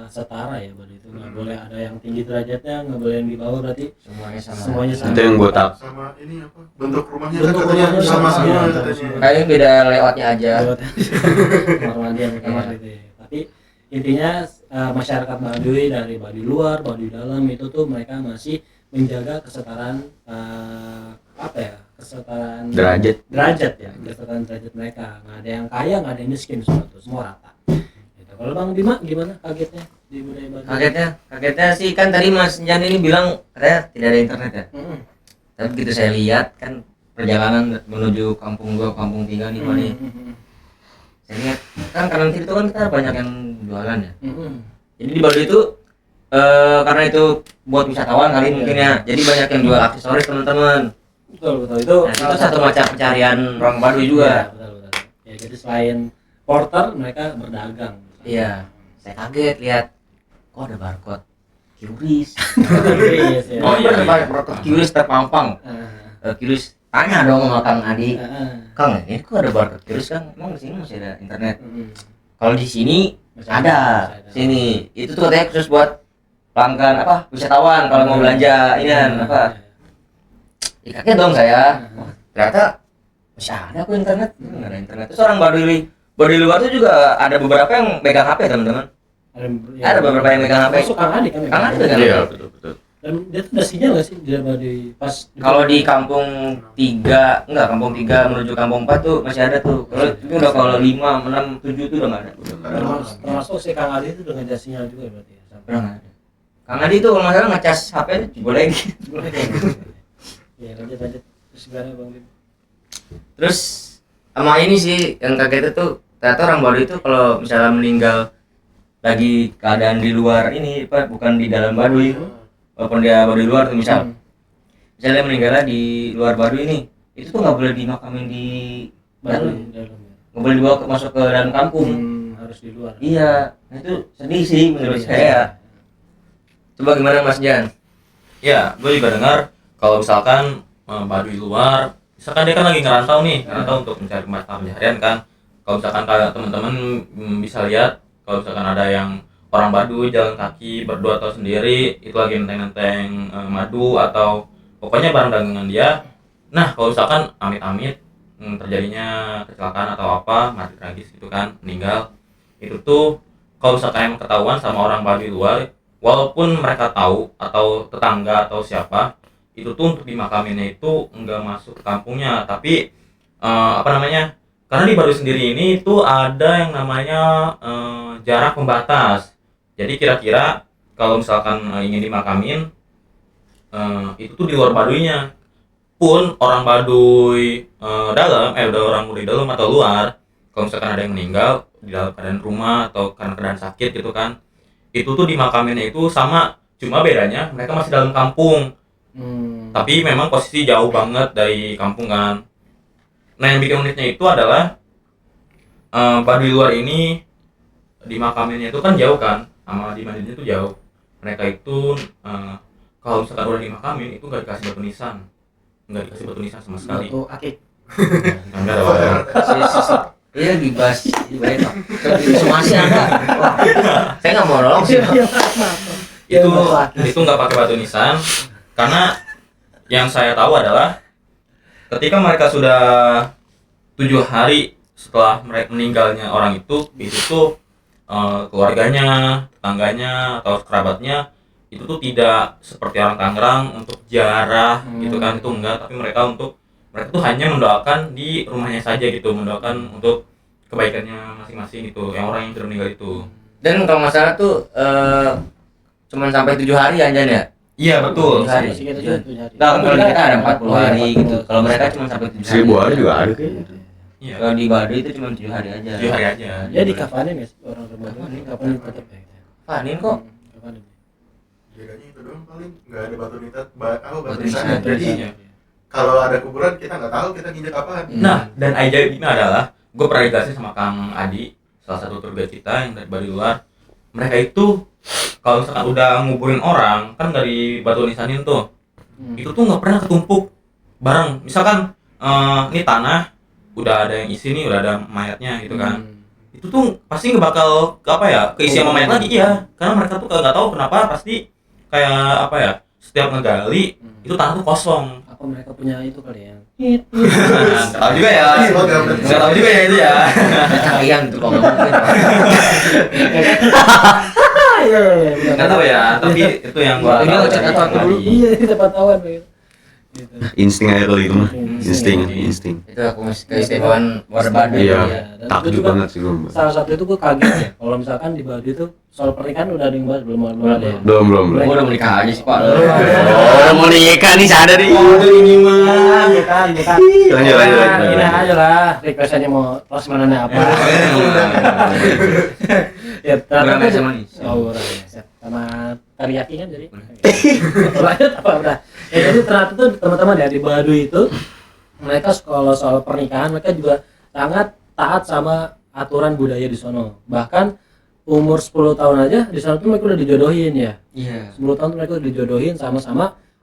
Speaker 2: setara ya, Baduy itu nggak boleh ada yang tinggi derajatnya, nggak boleh yang di bawah, berarti
Speaker 3: Semuanya sama.
Speaker 2: semuanya sama.
Speaker 1: Itu yang gue tak.
Speaker 4: Sama ini apa? Bentuk rumahnya
Speaker 2: Bentuk
Speaker 4: kan katanya
Speaker 2: rumahnya
Speaker 4: sama
Speaker 2: sama,
Speaker 4: semua
Speaker 2: sama
Speaker 4: katanya.
Speaker 2: semua.
Speaker 3: Kayaknya beda lewatnya aja.
Speaker 2: Kamar mandi yang kamar gitu ya. Tapi intinya masyarakat Baduy dari Baduy luar, Baduy dalam itu tuh mereka masih menjaga kesetaraan kesetaraan derajat ya, kesetaraan derajat mereka. Nggak ada yang kaya, nggak ada yang miskin, semua rata. Gitu. Kalau Bang Bima gimana kagetnya di budaya Baduy?
Speaker 3: Kagetnya sih kan tadi Mas Jan ini bilang katanya tidak ada internet ya. Tapi begitu saya lihat kan perjalanan menuju kampung 2, kampung 3 nih Pak nih. Saya lihat kan kanan kiri itu kan kita banyak yang jualan ya. Jadi di Baduy itu karena itu buat wisatawan kali mungkin ya. Jadi banyak yang jual aksesoris teman-teman.
Speaker 2: Betul itu.
Speaker 3: Nah, itu satu macam pencarian orang Baduy juga.
Speaker 2: Iya, betul. Ya jadi selain porter mereka berdagang.
Speaker 3: Iya. Saya kaget lihat kok ada barcode QRIS.
Speaker 2: Yes, ya.
Speaker 5: Oh, iya, iya.
Speaker 3: Barcode QRIS terpampang. QRIS tanya dong sama Kang Adi. Kang, ini kok ada barcode QRIS Kang? Emang di sini masih ada internet? Kalau di sini
Speaker 2: Masih
Speaker 3: ada.
Speaker 2: ada.
Speaker 3: Sini. Itu tuh katanya khusus buat pelanggan apa? Wisatawan kalau mau belanja inian apa? Ya, kaget dong saya. Wah, ternyata masih ada kok internet. Nggak ada internet. Terus orang Baduy luar tuh juga ada beberapa yang megang HP teman-teman. Ada beberapa yang megang HP.
Speaker 2: Masuk Kang Adi kan.
Speaker 3: Kang Adi megang
Speaker 1: Iya,
Speaker 3: HP.
Speaker 1: betul.
Speaker 2: Dan dia tuh udah sinyal nggak sih di Baduy pas?
Speaker 3: Kalau di kampung 3, enggak, kampung 3 menuju kampung 4 tuh masih ada tuh. Kalau itu udah kalau 5, 6, 7 tuh udah enggak ada.
Speaker 2: termasuk si Kang Adi itu udah ngejar sinyal juga berarti ya sampai.
Speaker 3: Udah enggak ada. Kang Adi tuh kalau nggak salah ngecas HP boleh gitu.
Speaker 2: Ya lanjut. Terus gimana Bang Dim?
Speaker 3: Terus sama ini sih yang kaget itu ternyata orang Baduy itu kalau misalnya meninggal lagi keadaan di luar ini Pak, bukan di dalam Baduy. Walaupun dia Baduy luar tuh misalnya meninggalnya di luar Baduy ini, itu tuh nggak boleh dimakamin di
Speaker 2: Baduy
Speaker 3: dalam,
Speaker 2: dalam.
Speaker 3: nggak boleh dibawa masuk ke dalam kampung.
Speaker 2: Harus di luar.
Speaker 3: Iya, nah itu sedih sih menurut saya. Coba gimana Mas Jan?
Speaker 5: Ya, gue juga dengar kalau misalkan Baduy luar, misalkan dia kan lagi ngerantau nih, ngerantau untuk mencari mata pencaharian kan. Kalau misalkan kayak teman-teman bisa lihat, kalau misalkan ada yang orang Baduy jalan kaki berdua atau sendiri, itu lagi nenteng-nenteng madu atau pokoknya barang dagangan dia. Nah, kalau misalkan amit-amit terjadinya kecelakaan atau apa, mati tragis gitu kan, meninggal, itu tuh kalau misalkan emang ketahuan sama orang Baduy luar, walaupun mereka tahu atau tetangga atau siapa, itu tuh untuk dimakaminnya itu enggak masuk ke kampungnya, tapi karena di Baduy sendiri ini itu ada yang namanya jarak pembatas. Jadi kira-kira kalau misalkan ingin dimakamin, itu tuh di luar Baduynya. Pun orang Baduy dalam, udah orang Baduy dalam atau luar, kalau misalkan ada yang meninggal di dalam keadaan rumah atau karena keadaan sakit gitu kan, itu tuh dimakaminnya itu sama, cuma bedanya mereka masih dalam kampung, tapi memang posisi jauh banget dari kampung kan. Nah yang bikin uniknya itu adalah Baduy luar ini dimakaminnya itu kan jauh kan, sama di mandinya itu jauh. Mereka itu kalau misalkan udah dimakamin itu nggak dikasih batu nisan sama sekali.
Speaker 2: Batu akik.
Speaker 5: Enggak ada.
Speaker 3: Iya gibas, banyak. Somasi Anda. Wah, saya nggak mau nolong sih.
Speaker 5: Itu nggak pakai batu nisan, karena yang saya tahu adalah ketika mereka sudah 7 hari setelah mereka meninggalnya orang itu tuh keluarganya, tetangganya atau kerabatnya itu tuh tidak seperti orang Tangerang untuk ziarah gitu kan, itu enggak, tapi mereka tuh hanya mendoakan di rumahnya saja gitu, mendoakan untuk kebaikannya masing-masing gitu, yang orang yang sudah meninggal itu.
Speaker 3: Dan kalau nggak salah tuh cuman sampai 7 hari ya Jan ya?
Speaker 5: Iya betul.
Speaker 3: 7 hari.
Speaker 2: Masih kita juga 7 hari.
Speaker 3: Nah, kalau kita ada 40 hari gitu. Kalau mereka cuma sampai 7 hari.
Speaker 1: 1000 hari juga ada kayaknya.
Speaker 5: Iya.
Speaker 3: Kalau di Baduy itu cuma 7 hari aja.
Speaker 5: 7 hari aja.
Speaker 2: Ya di kafanin ya orang Baduy, kafanin tetap ya.
Speaker 3: Panin kok.
Speaker 2: Kafanin.
Speaker 4: Bedanya itu doang paling, nggak ada batu
Speaker 3: Batu
Speaker 4: nisan.
Speaker 3: nisan.
Speaker 4: Jadi
Speaker 5: Iya.
Speaker 4: kalau ada kuburan kita nggak tahu kita nginjek apaan.
Speaker 5: Nah, dan ajaibnya adalah gue pernah dikasih sama Kang Adi, salah satu tour guide kita yang dari Baduy luar. Mereka itu kalau misalkan udah nguburin orang kan nggak di batu nisanin tuh, itu tuh nggak pernah ketumpuk bareng. Misalkan ini tanah udah ada yang isi nih, udah ada mayatnya gitu kan, itu tuh pasti nggak bakal keisi sama mayat lagi ya, karena mereka tuh nggak tahu kenapa pasti kayak setiap ngegali itu tanah tuh kosong.
Speaker 2: Apa mereka punya itu kali ya?
Speaker 5: Nggak tahu juga ya, nggak tahu juga ya itu ya.
Speaker 3: Kalian tuh kok nggak mungkin.
Speaker 2: Iya.
Speaker 5: Nggak tahu ya, tapi itu yang gua
Speaker 3: Ini
Speaker 5: tahu
Speaker 3: ngecek
Speaker 5: dari
Speaker 3: atau
Speaker 5: Kang
Speaker 3: dulu?
Speaker 5: Adi.
Speaker 2: Iya, kita pantauan begitu. Gitu.
Speaker 1: Insting aja kali itu mah.
Speaker 2: Insting.
Speaker 1: Insting.
Speaker 3: Itu aku masih keistimewaan warga Baduy.
Speaker 1: Iya.
Speaker 2: Iya, dan
Speaker 1: Takjub
Speaker 2: itu juga
Speaker 1: banget sih gue.
Speaker 2: Salah satu itu gue kaget ya. Kalau misalkan di Baduy itu soal pernikahan udah ada yang bahas belum ada ya?
Speaker 1: Belum.
Speaker 3: Gua udah menikah aja sih Pak.
Speaker 1: Oh, mau nikah nih sadar nih.
Speaker 2: Ini mah bukan.
Speaker 1: Lanjut.
Speaker 2: Ini aja lah. Requestannya mau prasmanannya apa? Ya,
Speaker 3: Kurang
Speaker 2: ternyata
Speaker 3: sama nih.
Speaker 2: Oh, kurang ya. Sama teriyaki kan jadi. Lanjut apa udah? Ya jadi ternyata tuh teman-teman ya di Baduy itu mereka kalau soal pernikahan mereka juga sangat taat sama aturan budaya di sono. Bahkan umur 10 tahun aja di sana tuh mereka udah dijodohin ya.
Speaker 3: Iya.
Speaker 2: 10 tahun tuh mereka udah dijodohin sama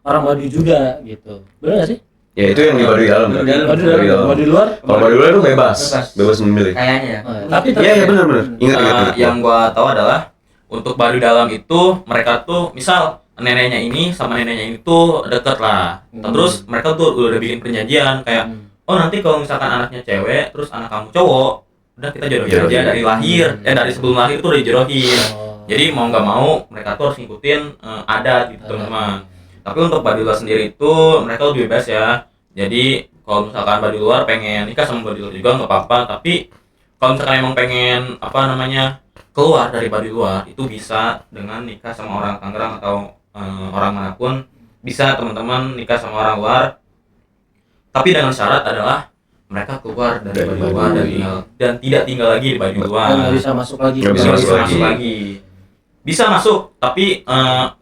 Speaker 2: orang Baduy juga gitu. Benar nggak sih?
Speaker 1: Ya itu yang di Baduy dalam.
Speaker 3: Baduy dalam.
Speaker 2: Baduy luar.
Speaker 1: Kalau Baduy luar itu bebas memilih.
Speaker 3: Kayaknya ya.
Speaker 2: Tapi
Speaker 1: Iya benar. Ingat.
Speaker 5: Yang gua tahu adalah untuk Baduy dalam itu mereka tuh misal neneknya ini sama neneknya ini tuh deket lah. Terus mereka tuh udah bikin perjanjian kayak oh nanti kalau misalkan anaknya cewek terus anak kamu cowok, udah kita jodohin aja dari lahir, dari sebelum lahir tuh udah dijodohin. Jadi mau nggak mau mereka tuh harus ngikutin adat gitu teman-teman. Tapi untuk Baduy luar sendiri itu mereka lebih bebas ya. Jadi kalau misalkan Baduy luar pengen nikah sama Baduy luar juga nggak apa-apa. Tapi kalau misalkan emang pengen keluar dari Baduy luar itu bisa dengan nikah sama orang Tangerang atau orang manapun, bisa teman-teman nikah sama orang luar, tapi dengan syarat adalah mereka keluar dari Baduy luar dan tidak tinggal lagi di Baduy luar.
Speaker 2: Nggak bisa masuk lagi.
Speaker 1: Nggak bisa masuk lagi.
Speaker 5: Bisa masuk, tapi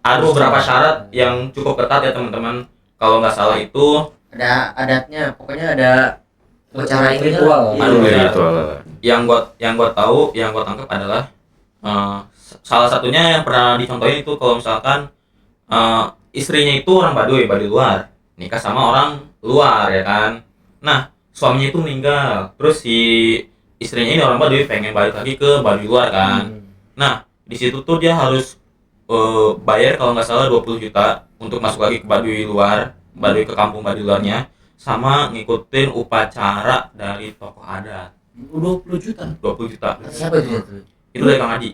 Speaker 5: ada beberapa syarat yang cukup ketat ya teman-teman. Kalau nggak salah itu
Speaker 3: Ada adatnya, pokoknya ada cara ini
Speaker 2: Ritual.
Speaker 3: lah.
Speaker 5: Aduh,
Speaker 3: Iya.
Speaker 5: ya.
Speaker 1: Gitu.
Speaker 5: yang gua tahu, yang gua tangkap adalah salah satunya yang pernah dicontohin itu kalau misalkan istrinya itu orang Baduy luar, nikah sama orang luar ya kan. Nah, suaminya itu meninggal, terus si istrinya ini orang Baduy pengen balik lagi ke Baduy luar kan. Nah, di situ tuh dia harus bayar kalau nggak salah 20 juta untuk masuk lagi ke Baduy luar, Baduy ke kampung Baduy luarnya, sama ngikutin upacara dari tokoh adat.
Speaker 2: 20 juta.
Speaker 5: 20 juta.
Speaker 3: Siapa itu?
Speaker 5: Itu dari Kang Adi.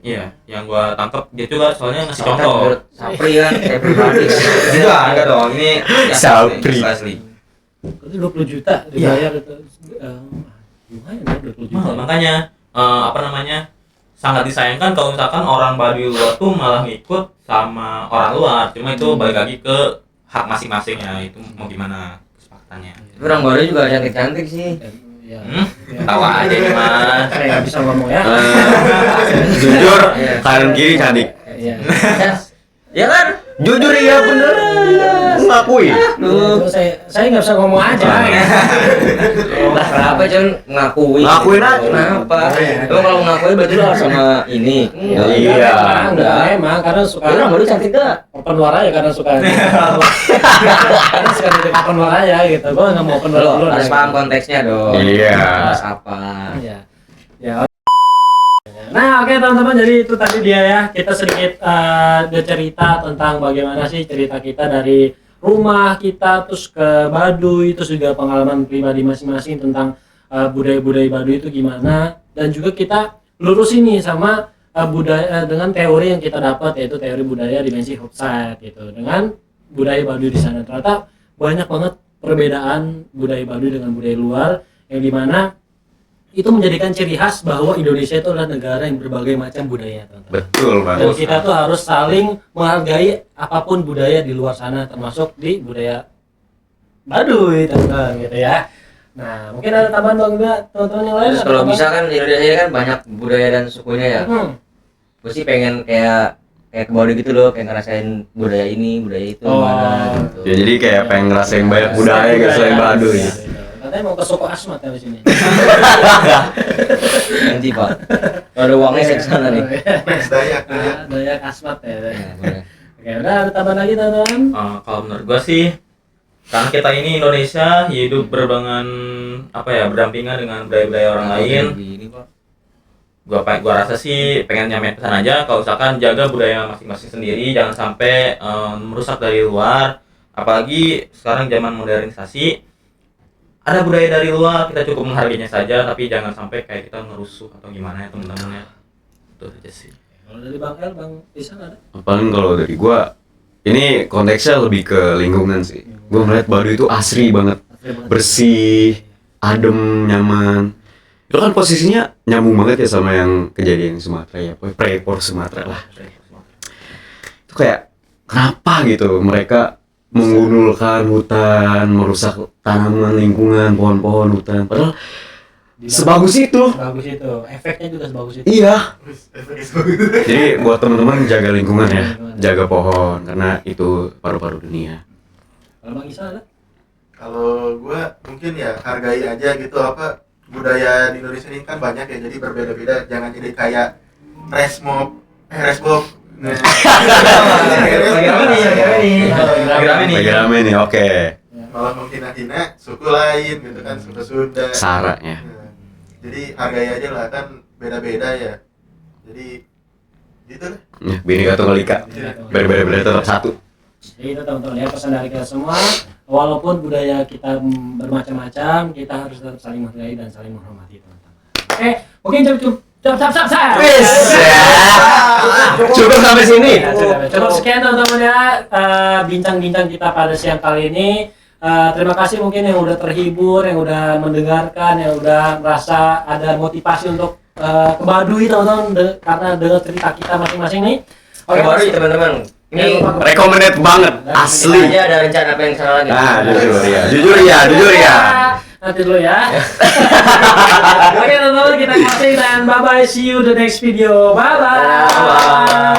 Speaker 5: Iya, yang gua tangkap dia juga soalnya ngasih contoh.
Speaker 3: Sapri kan, saya pribadi. Enggak dong, ini
Speaker 1: Sapri.
Speaker 3: asli.
Speaker 2: Berarti 20 juta dibayar itu. Lumayan ya 20 juta.
Speaker 5: Makanya sangat disayangkan kalau misalkan orang Baduy luar tuh malah ngikut sama orang luar. Cuma itu balik lagi ke hak masing-masing ya, itu mau gimana kesepakatannya.
Speaker 3: Tapi orang baru juga cantik-cantik sih.
Speaker 2: Ya.
Speaker 5: Tawa aja nih mas.
Speaker 2: Saya nggak bisa ngomong ya.
Speaker 1: Jujur, kanan kiri cantik.
Speaker 2: Iya.
Speaker 3: Ya kan?
Speaker 1: Jujur iya bener. Ngakui.
Speaker 2: Itu saya nggak bisa ngomong aja.
Speaker 3: Lah kenapa John ngakui?
Speaker 1: Ngakuin aja.
Speaker 3: Kenapa? Lo kalau ngakui berarti lo harus sama ini.
Speaker 1: Iya.
Speaker 2: Emang karena suka.
Speaker 3: Orang baru cantik gak?
Speaker 2: Open luar aja karena suka. Karena suka di open luar aja gitu. Gua nggak mau open luar
Speaker 3: Lo
Speaker 2: dulu.
Speaker 3: harus paham konteksnya dong.
Speaker 1: Iya.
Speaker 3: Harus apa?
Speaker 2: Iya. Ya. Nah, oke teman-teman, jadi itu tadi dia ya. Kita sedikit cerita tentang bagaimana sih cerita kita dari rumah kita terus ke Baduy, terus juga pengalaman pribadi masing-masing tentang budaya-budaya Baduy itu gimana, dan juga kita lurus ini sama budaya dengan teori yang kita dapat, yaitu teori budaya dimensi Hochschild gitu. Dengan budaya Baduy di sana ternyata banyak banget perbedaan budaya Baduy dengan budaya luar, yang dimana itu menjadikan ciri khas bahwa Indonesia itu adalah negara yang berbagai macam budaya, teman-teman.
Speaker 1: Betul
Speaker 2: Dan
Speaker 1: banget.
Speaker 2: kita tuh harus saling menghargai apapun budaya di luar sana, termasuk di budaya Baduy, teman-teman, gitu ya. Nah, mungkin ada tambahan bang juga teman-teman yang lain.
Speaker 3: Terus
Speaker 2: ada
Speaker 3: kalau
Speaker 2: tambahan?
Speaker 3: bisa kan di Indonesia kan banyak budaya dan sukunya ya. Gue sih pengen kayak ke Baduy gitu loh, kayak ngerasain budaya ini, budaya itu, mana gitu.
Speaker 1: Ya jadi kayak pengen ngerasain banyak budaya gitu selain Baduy.
Speaker 2: Iya, iya. Katanya mau ke Suku Asmat ya di sini.
Speaker 3: Nanti Pak. Kalau ada uangnya saya kesana nih.
Speaker 4: Mas Dayak.
Speaker 2: Dayak Asmat ya.
Speaker 3: Ya, boleh.
Speaker 2: Oke, udah ada tambahan lagi teman-teman.
Speaker 5: Kalau menurut gua sih, karena kita ini Indonesia hidup berbarengan berdampingan dengan budaya-budaya orang lain.
Speaker 3: Gini, Pak.
Speaker 5: Gua rasa sih pengen nyampe pesan aja kalau misalkan jaga budaya masing-masing sendiri, jangan sampai merusak dari luar. Apalagi sekarang zaman modernisasi, ada budaya dari luar, kita cukup menghargainya saja, tapi jangan sampai kayak kita ngerusuh atau gimana ya teman-teman ya. Itu aja sih.
Speaker 2: Kalau dari Bang El, Bang Isan ada?
Speaker 1: Paling kalau dari gua ini konteksnya lebih ke lingkungan sih. Gua melihat Baduy itu asri banget, bersih, adem, nyaman. Itu kan posisinya nyambung banget ya sama yang kejadian di Sumatera ya, Freeport Sumatera lah. Itu kayak kenapa gitu mereka menggundulkan hutan, merusak tanaman, lingkungan, pohon-pohon, hutan. Padahal sebagus itu.
Speaker 2: Bagus itu, efeknya juga sebagus itu.
Speaker 1: Iya. Jadi buat teman-teman jaga lingkungan ya, jaga pohon karena itu paru-paru dunia.
Speaker 2: Kalau Bang Isan ada?
Speaker 4: Kalau gua mungkin ya hargai aja gitu apa budaya di Indonesia ini kan banyak ya, jadi berbeda-beda, jangan jadi kayak resmob.
Speaker 1: Lagi rame nih, oke.
Speaker 4: Malah menghina-hina suku lain gitu kan, suku Sunda.
Speaker 1: Sara ya.
Speaker 4: Nah, jadi hargai aja lah, kan beda-beda ya. Jadi gitu lah.
Speaker 1: Ya, Bhinneka Tunggal Ika. Berbeda-beda tetap satu.
Speaker 2: Jadi itu teman-teman ya, pesan dari kita semua, walaupun budaya kita bermacam-macam, kita harus tetap saling menghargai dan saling menghormati, teman-teman. Oke, mungkin cukup.
Speaker 1: Cukup sampai sini.
Speaker 2: Cukup sekian teman-teman ya, bincang-bincang kita pada siang kali ini. Terima kasih mungkin yang udah terhibur, yang udah mendengarkan, yang udah merasa ada motivasi untuk ke Baduy teman-teman karena dengar cerita kita masing-masing nih.
Speaker 3: Oke, baru ya teman-teman. Ini
Speaker 1: Recommended banget, asli.
Speaker 3: aja ada rencana pengen kesana lagi.
Speaker 1: Nah, jujur ya.
Speaker 2: Nanti dulu ya. Oke teman-teman, kita closing dan bye bye, see you the next video. Bye bye.